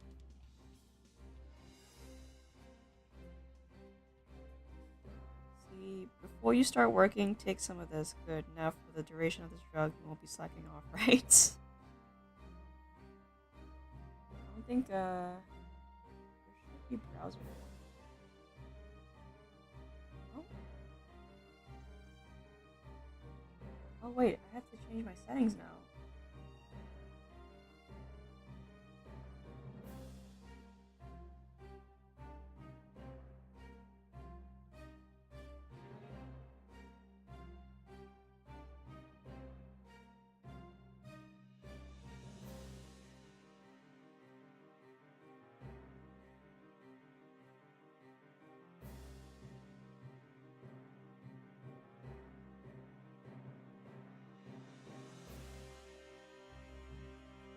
See, before you start working, take some of this. Good. Now for the duration of this drug, you won't be slacking off, right? I don't think, there should be browser. Oh. Oh wait, I have to change my settings now.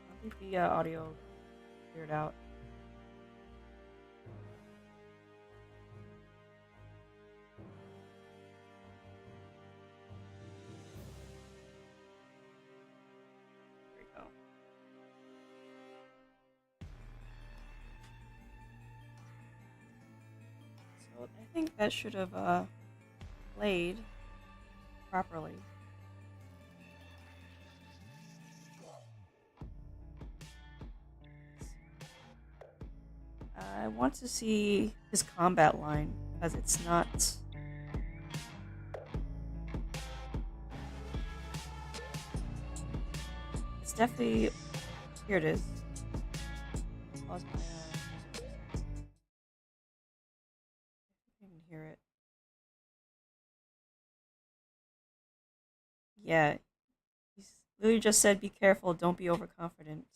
I think the audio cleared out. There we go. So I think that should have played properly. I want to see his combat line, because it's not... It's definitely... Here it is. Pause my... I can hear it. Yeah. He's literally just said, be careful, don't be overconfident.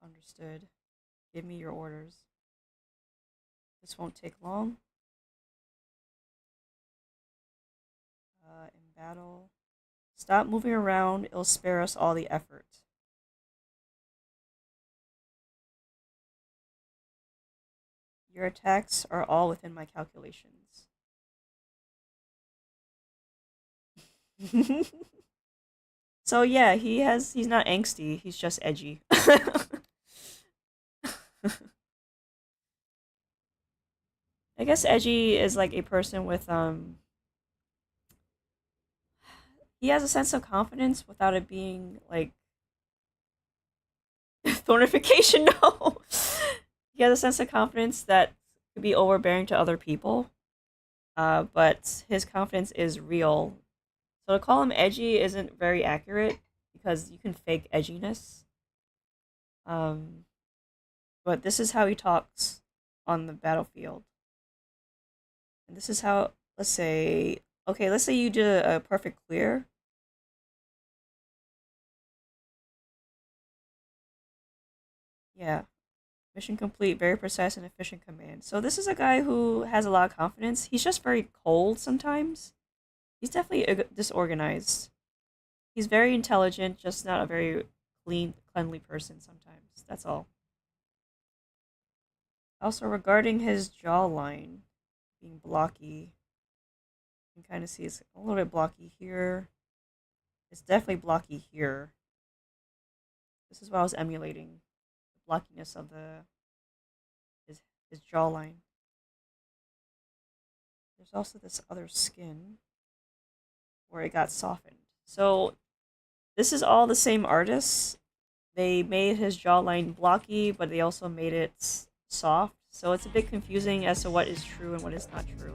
Understood. Give me your orders. This won't take long. In battle. Stop moving around, it'll spare us all the effort. Your attacks are all within my calculations. So yeah, he's not angsty, he's just edgy. I guess edgy is like a person with he has a sense of confidence without it being like thornification. No, he has a sense of confidence that could be overbearing to other people, but his confidence is real. So to call him edgy isn't very accurate because you can fake edginess. But this is how he talks on the battlefield. And this is how, let's say you did a perfect clear. Yeah. Mission complete, very precise and efficient command. So this is a guy who has a lot of confidence. He's just very cold sometimes. He's definitely disorganized. He's very intelligent, just not a very cleanly person sometimes. That's all. Also, regarding his jawline being blocky, you can kind of see it's a little bit blocky here. It's definitely blocky here. This is what I was emulating. The blockiness of his jawline. There's also this other skin where it got softened. So this is all the same artists. They made his jawline blocky, but they also made it soft. So it's a bit confusing as to what is true and what is not true.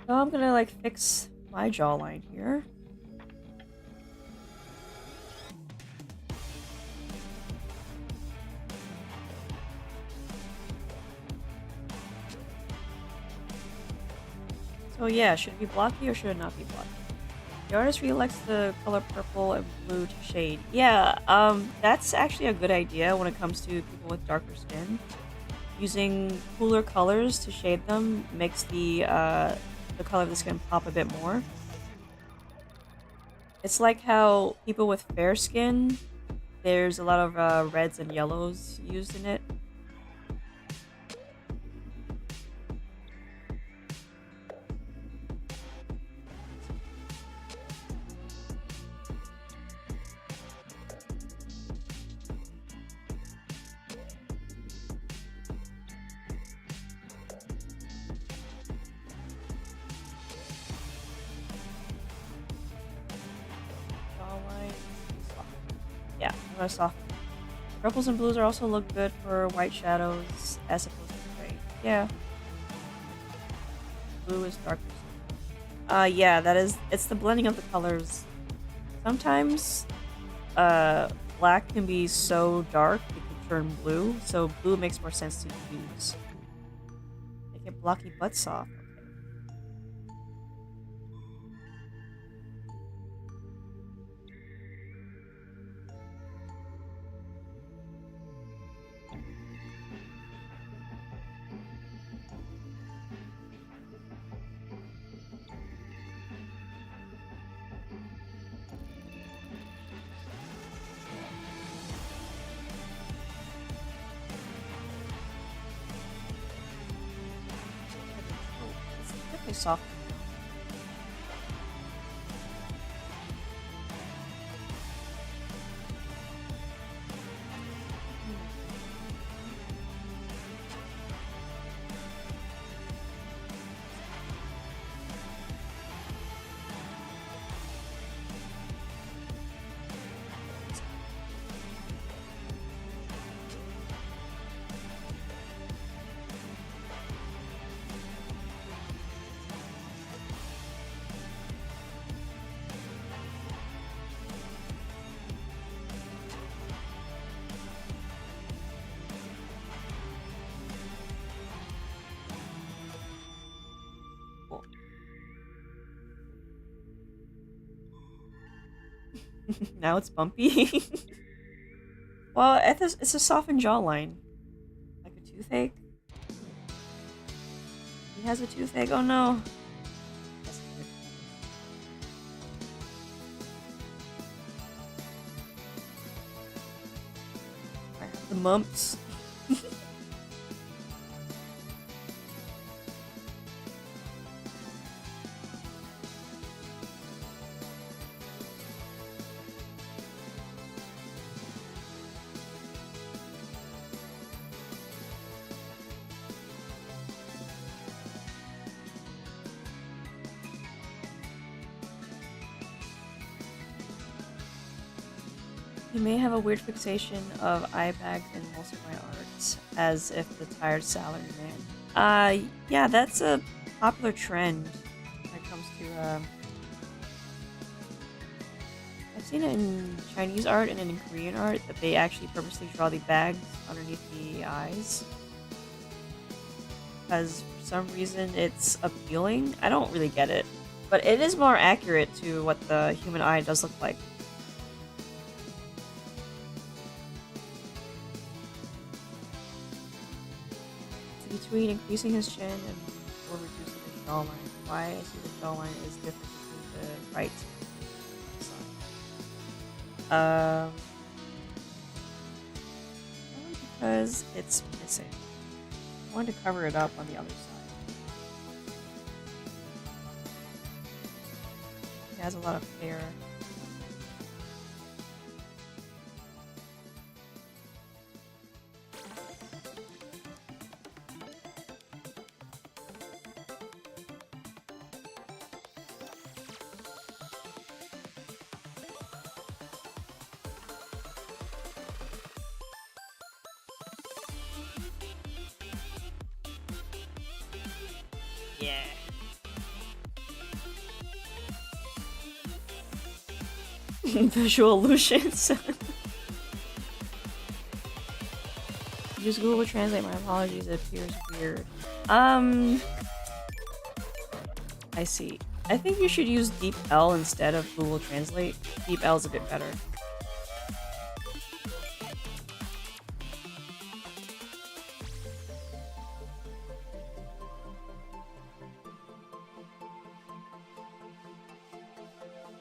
So I'm gonna like fix my jawline here. So yeah, should it be blocky or should it not be blocky? The artist really likes the color purple and blue to shade. Yeah, that's actually a good idea when it comes to people with darker skin. Using cooler colors to shade them makes the color of the skin pop a bit more. It's like how people with fair skin, there's a lot of reds and yellows used in it. Yeah, I'm gonna soften. Purples and blues are also look good for white shadows as opposed to gray. Yeah. Blue is darker. Yeah, it's the blending of the colors. Sometimes, black can be so dark it can turn blue, so blue makes more sense to use. Make it blocky but soft. It's definitely soft. Now it's bumpy. Well, it's a softened jawline. Like a toothache. He has a toothache, oh no. I have the mumps. You may have a weird fixation of eye bags in most of my art, as if the tired salary man. Yeah, that's a popular trend when it comes to, I've seen it in Chinese art and in Korean art that they actually purposely draw the bags underneath the eyes. Because for some reason it's appealing. I don't really get it. But it is more accurate to what the human eye does look like. Between increasing his chin and or reducing his jawline. Why I see the jawline is different between the right side. Probably because it's missing. I wanted to cover it up on the other side. It has a lot of hair. Yeah. Visual illusions. Use Google Translate. My apologies. It appears weird. I see. I think you should use Deep L instead of Google Translate. Deep L is a bit better.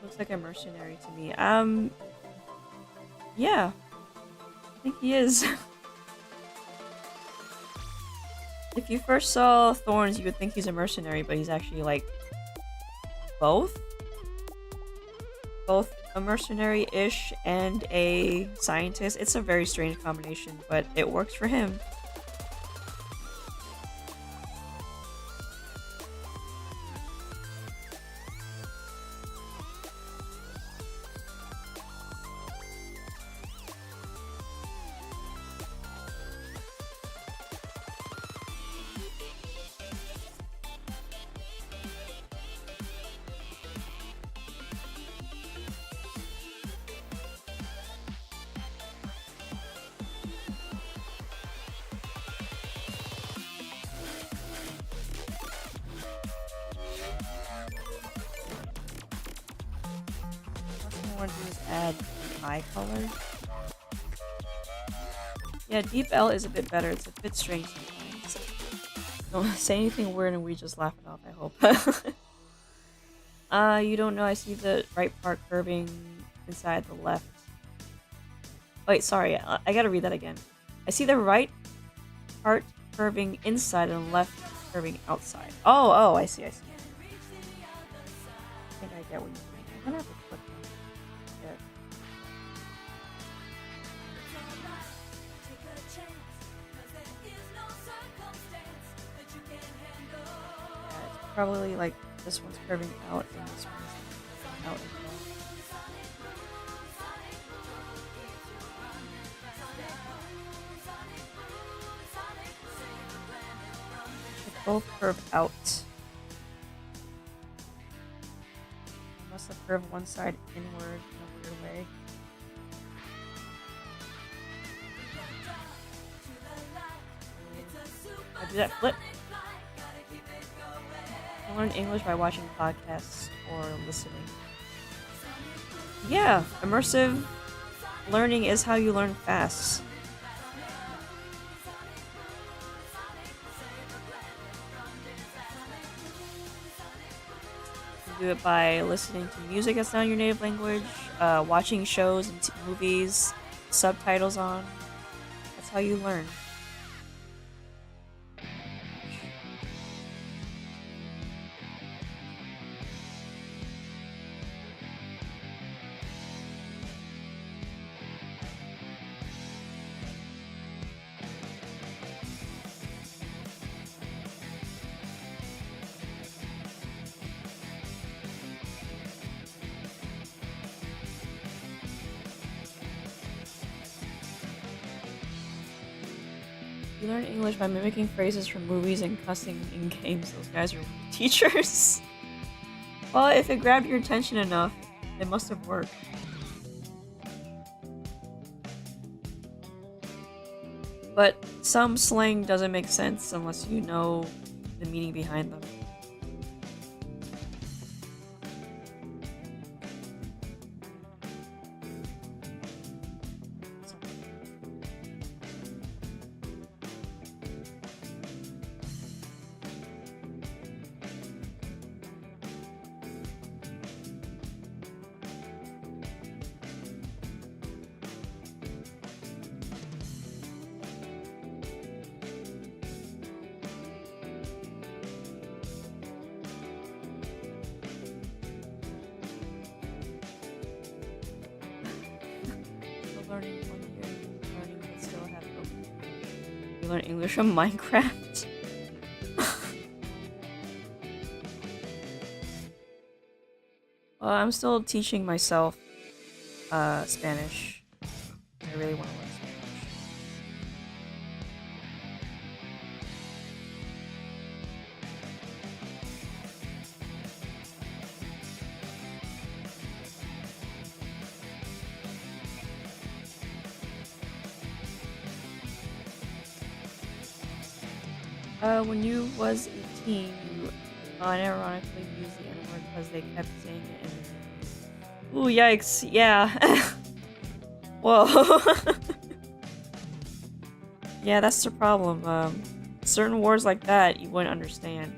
Looks like a mercenary to me. Yeah. I think he is. If you first saw Thorns, you would think he's a mercenary, but he's actually, like, both? Both a mercenary-ish and a scientist. It's a very strange combination, but it works for him. Color. Yeah, Deep L is a bit better. It's a bit strange sometimes. Don't say anything weird and we just laugh it off, I hope. You don't know. I see the right part curving inside the left. Wait, sorry. I gotta read that again. I see the right part curving inside and left curving outside. Oh, I see. I think I get what you mean. I'm gonna have to click on it. Probably like this one's curving out and this one's out as well. They both curve out. I must have curved one side inward in a weird way. I do that flip. Learn English by watching podcasts or listening. Yeah, immersive learning is how you learn fast. You do it by listening to music that's not your native language, watching shows and movies, subtitles on. That's how you learn. You learn English by mimicking phrases from movies and cussing in games. Those guys are teachers. Well, if it grabbed your attention enough, it must have worked. But some slang doesn't make sense unless you know the meaning behind them. You learn English from Minecraft? Well, I'm still teaching myself Spanish. I really want to learn Spanish. When you was 18, you unironically used the N-word because they kept saying it in... Ooh, yikes, yeah. Whoa. Yeah, that's the problem. Certain words like that, you wouldn't understand.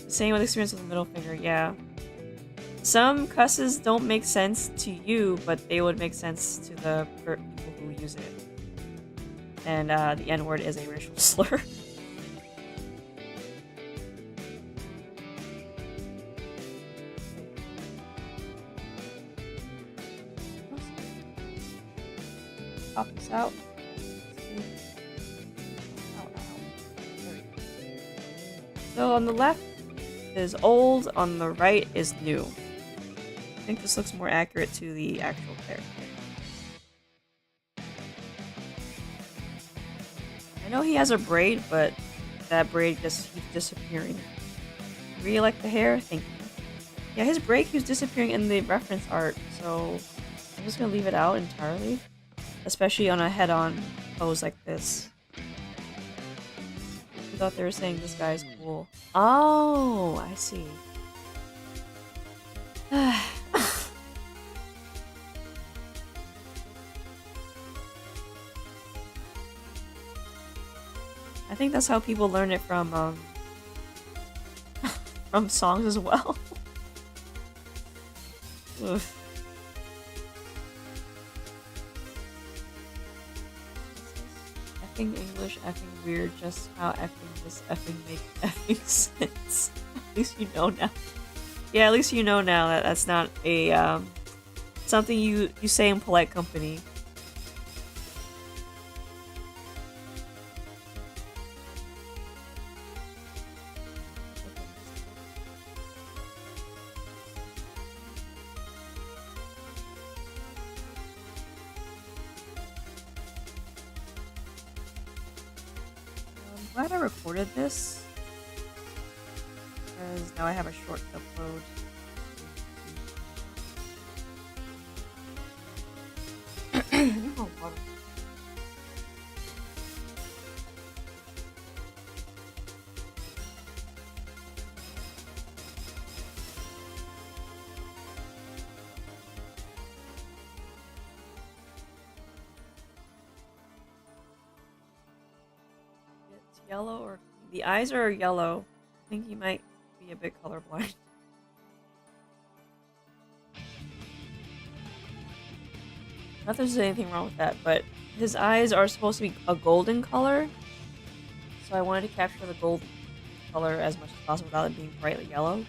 Same with experience with the middle finger, yeah. Some cusses don't make sense to you, but they would make sense to the people who use it. And the N-word is a racial slur. Pop this out. So on the left is old, on the right is new. I think this looks more accurate to the actual character. I know he has a braid, but that braid just keeps disappearing. Really like the hair? Thank you. Yeah, his braid keeps disappearing in the reference art, so I'm just gonna leave it out entirely. Especially on a head-on pose like this. I thought they were saying this guy's cool. Oh, I see. I think that's how people learn it from songs as well. Oof. Effing English, effing weird, just how effing this effing make effing sense. At least you know now. Yeah, at least you know now that that's not a, something you say in polite company. I'm glad I recorded this, because now I have a short upload. Oh, water. It's yellow or the eyes are yellow. I think he might be a bit colorblind. Not that there's anything wrong with that, but his eyes are supposed to be a golden color, so I wanted to capture the gold color as much as possible without it being brightly yellow.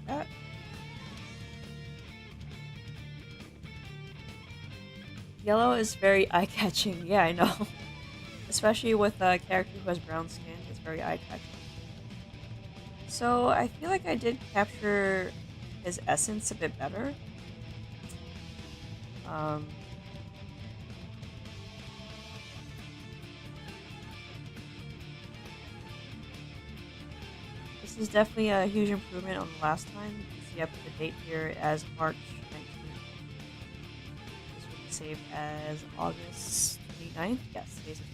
That. Yellow is very eye-catching. Yeah, I know. Especially with a character who has brown skin, it's very eye-catching. So I feel like I did capture his essence a bit better. This is definitely a huge improvement on the last time. You can see I put the date here as March 19th. This will be saved as August 29th. Yes, today's the 29th.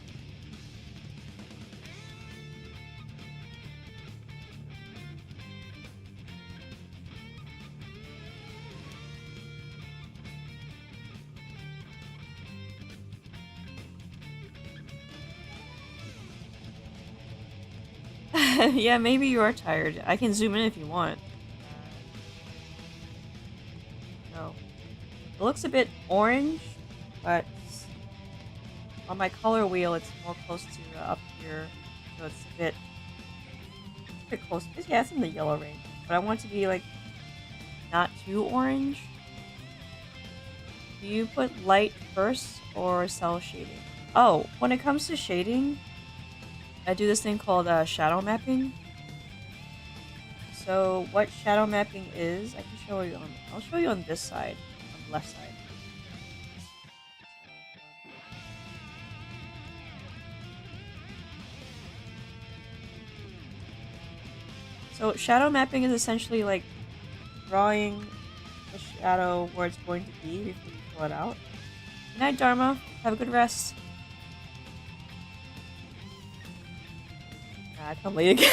Yeah, maybe you are tired. I can zoom in if you want. No. It looks a bit orange, but on my color wheel it's more close to up here, so it's a bit close. Yeah, it's in the yellow range, but I want it to be like not too orange. Do you put light first or cell shading? Oh, when it comes to shading, I do this thing called shadow mapping. So what shadow mapping is, I can show you on. I'll show you on this side, on the left side. So shadow mapping is essentially like drawing the shadow where it's going to be before you fill it out. Good night, Dharma. Have a good rest. I come late again.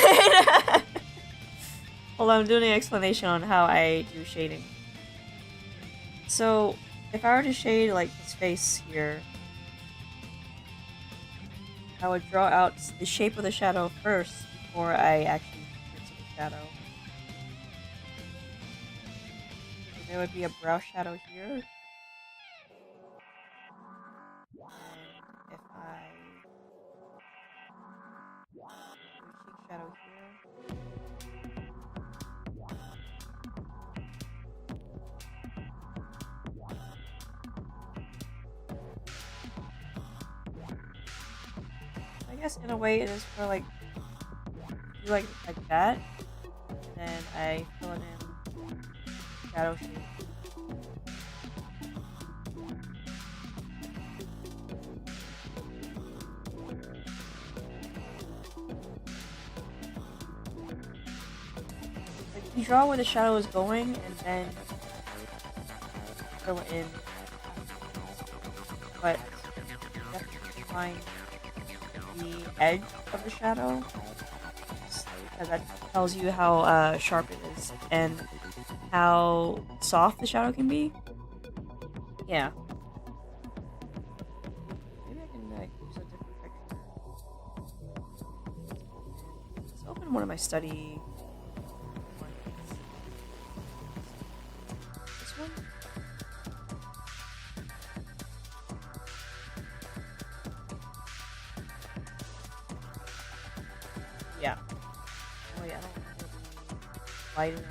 Hold on, I'm doing an explanation on how I do shading. So, if I were to shade like his face here, I would draw out the shape of the shadow first before I actually get to the shadow. So there would be a brow shadow here. And if I do a cheek shadow here. I guess in a way it is for like, do like that, and then I fill it in shadow shape. Like you draw where the shadow is going, and then fill it in. But you have to find the edge of the shadow, because that tells you how sharp it is and how soft the shadow can be. Yeah. Maybe I can use a different picture. Let's open one of my study ones. This one? Yeah. Oh yeah, I don't want to be lighter.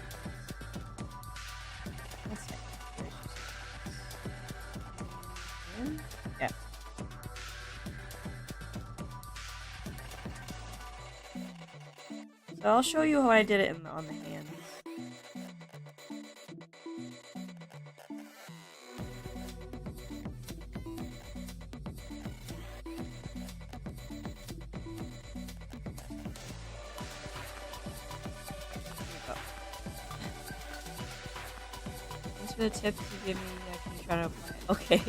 Let's see. Yeah. So I'll show you how I did it on the hands. For the tips you give me, I can try to apply. Okay.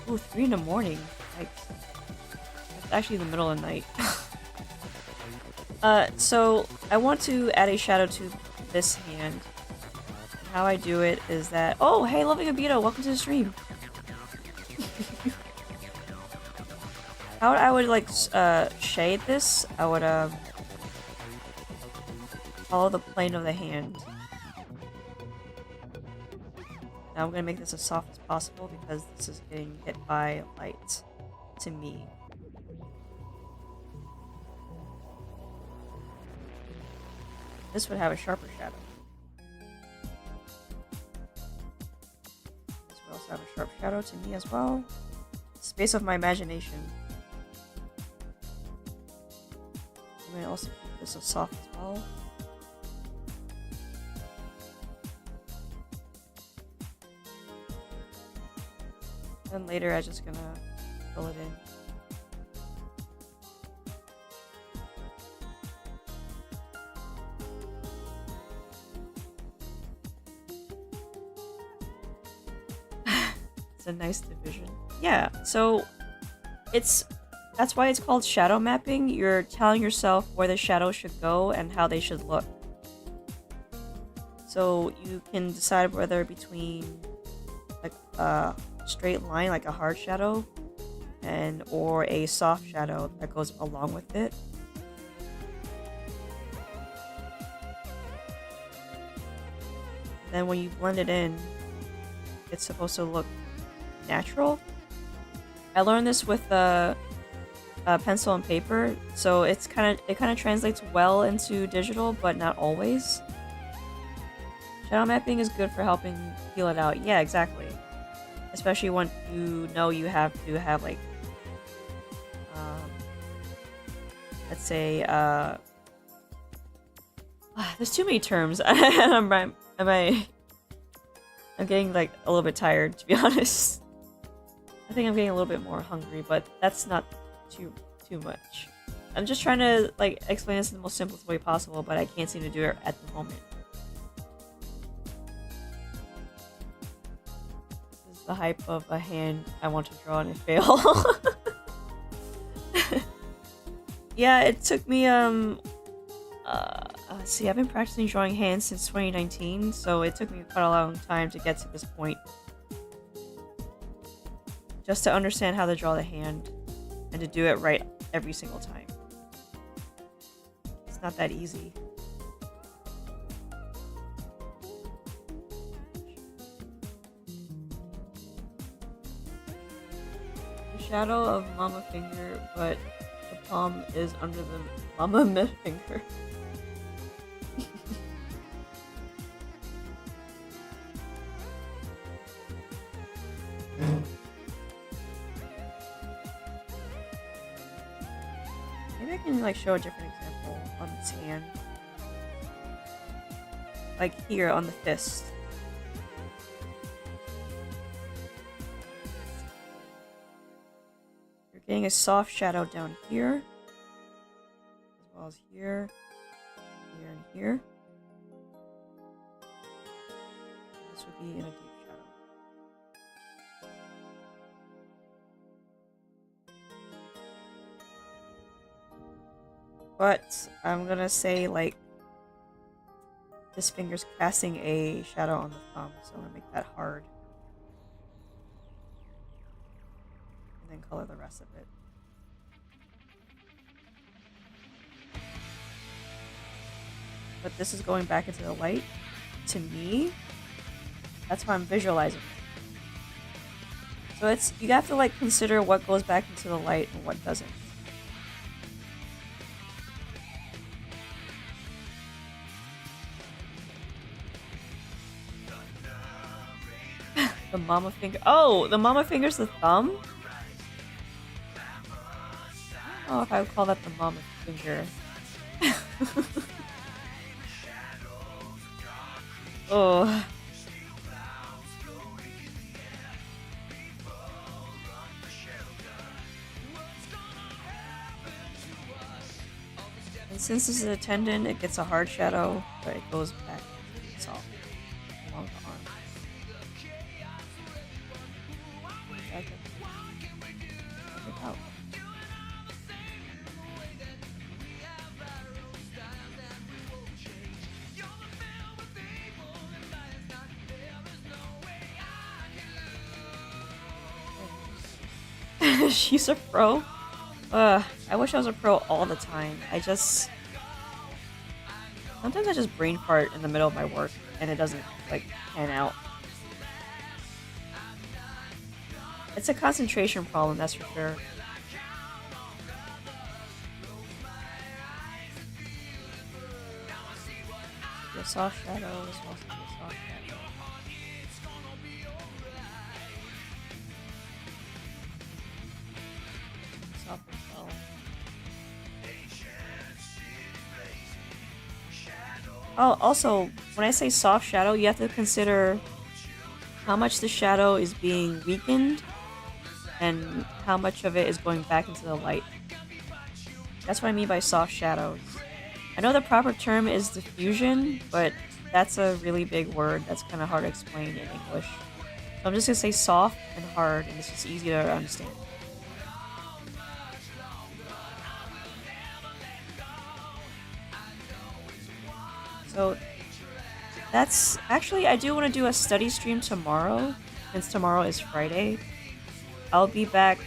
Ooh, 3 in the morning. Like, it's actually the middle of the night. So I want to add a shadow to this hand. And how I do it is that— oh, hey, Loving Abito, welcome to the stream. How I would like shade this? I would follow the plane of the hand. Now I'm gonna make this as soft as possible because this is getting hit by light to me. This would have a sharper shadow. This would also have a sharp shadow to me as well. Space of my imagination. I'm gonna also keep this as soft as well. Then later I'm just gonna fill it in. It's a nice division. Yeah, so that's why it's called shadow mapping. You're telling yourself where the shadows should go and how they should look. So you can decide whether between like straight line, like a hard shadow, or a soft shadow that goes along with it. Then when you blend it in, it's supposed to look natural. I learned this with pencil and paper, so it kind of translates well into digital, but not always. Shadow mapping is good for helping feel it out. Yeah, exactly. Especially when you know you have to have like, let's say, there's too many terms. I'm getting like a little bit tired, to be honest. I think I'm getting a little bit more hungry, but that's not too much. I'm just trying to like explain this in the most simplest way possible, but I can't seem to do it at the moment. This is the hype of a hand I want to draw and it fail. Yeah, it took me see, I've been practicing drawing hands since 2019, so it took me quite a long time to get to this point. Just to understand how to draw the hand and to do it right every single time. It's not that easy. The shadow of Mama Finger, but the palm is under the Mama Finger. Maybe I can like show a different example on this hand. Like here on the fist. You're getting a soft shadow down here. As well as here. Here and here. This would be in a deep shadow. But I'm gonna say like this finger's casting a shadow on the thumb, so I'm gonna make that hard. And then color the rest of it. But this is going back into the light. To me, that's how I'm visualizing it. So it's, you have to like consider what goes back into the light and what doesn't. The mama finger. Oh, the mama finger's the thumb? I don't know if I would call that the mama finger. Oh. And since this is a tendon, it gets a hard shadow, but it goes back to soft along the arm. Out. She's a pro? I wish I was a pro all the time. Sometimes I just brain fart in the middle of my work and it doesn't, like, pan out. It's a concentration problem, that's for sure. A soft shadow is supposed to be a soft shadow. Soft and dull. Oh, also, when I say soft shadow, you have to consider how much the shadow is being weakened and how much of it is going back into the light. That's what I mean by soft shadows. I know the proper term is diffusion, but that's a really big word that's kind of hard to explain in English. So I'm just going to say soft and hard, and it's just easier to understand. So that's actually, I do want to do a study stream tomorrow, since tomorrow is Friday. I'll be back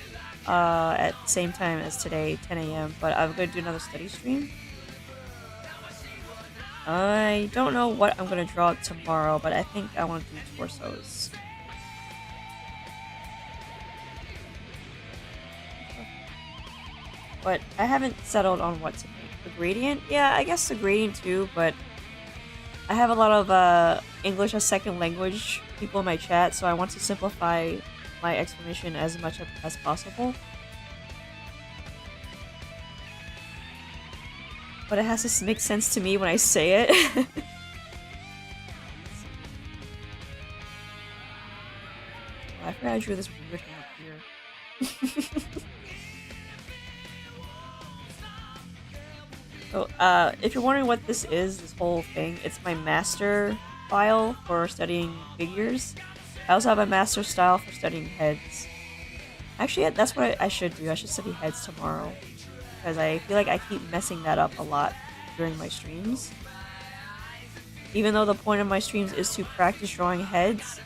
at the same time as today, 10 a.m., but I'm going to do another study stream. I don't know what I'm going to draw tomorrow, but I think I want to do torsos. But I haven't settled on what to make. The gradient? Yeah, I guess the gradient too, but I have a lot of English as second language people in my chat, so I want to simplify my explanation as much as possible. But it has to make sense to me when I say it. I forgot I drew this weird thing up here. So, if you're wondering what this whole thing, it's my master file for studying figures. I also have a master style for studying heads. Actually, that's what I should do. I should study heads tomorrow. Because I feel like I keep messing that up a lot during my streams. Even though the point of my streams is to practice drawing heads,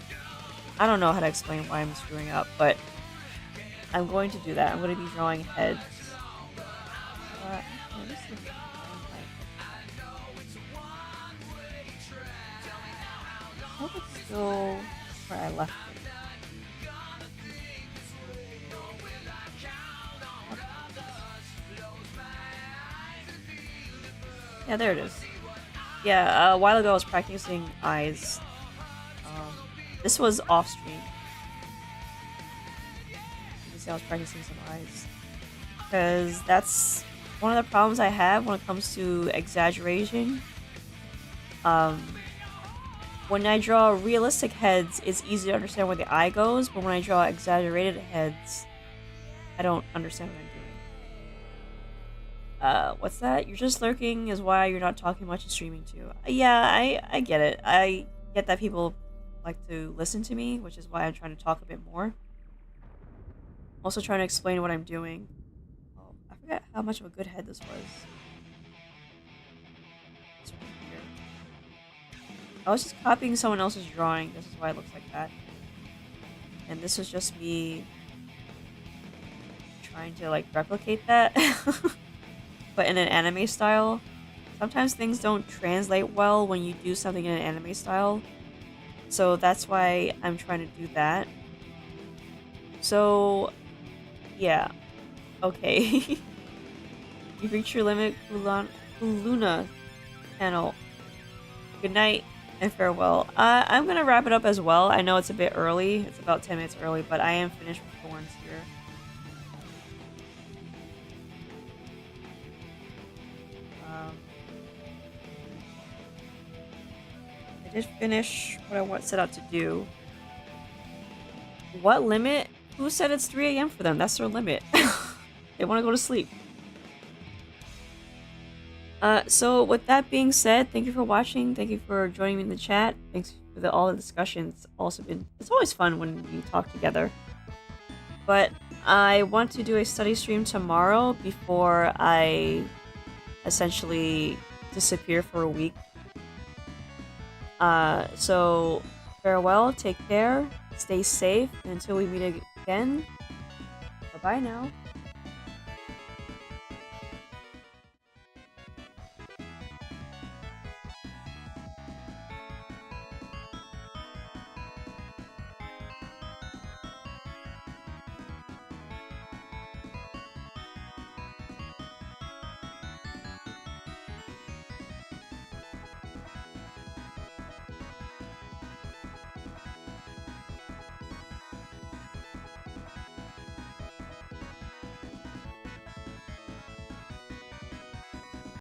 I don't know how to explain why I'm screwing up, but I'm going to do that. I'm going to be drawing heads. I hope it's still where I left it. Yeah, there it is. Yeah, a while ago I was practicing eyes. This was off stream. You can see I was practicing some eyes. Because that's one of the problems I have when it comes to exaggeration. When I draw realistic heads, it's easy to understand where the eye goes, but when I draw exaggerated heads, I don't understand what I'm doing. What's that? You're just lurking is why you're not talking much and streaming too. Yeah, I get it. I get that people like to listen to me, which is why I'm trying to talk a bit more. Also trying to explain what I'm doing. Oh, I forgot how much of a good head this was. It's right here. I was just copying someone else's drawing. This is why it looks like that. And this is just me trying to like replicate that. But in an anime style. Sometimes things don't translate well when you do something in an anime style. So that's why I'm trying to do that. So, yeah. Okay. You've reached your limit, Kuluna panel. Good night and farewell. I'm gonna wrap it up as well. I know it's a bit early. It's about 10 minutes early, but I am finished with Thorns here. I did finish what I set out to do. What limit? Who said it's 3 a.m. for them? That's their limit. They want to go to sleep. So with that being said, thank you for watching. Thank you for joining me in the chat. Thanks for all the discussions. It's always fun when we talk together. But I want to do a study stream tomorrow before I essentially disappear for a week. So farewell, take care, stay safe, and until we meet again, bye-bye now.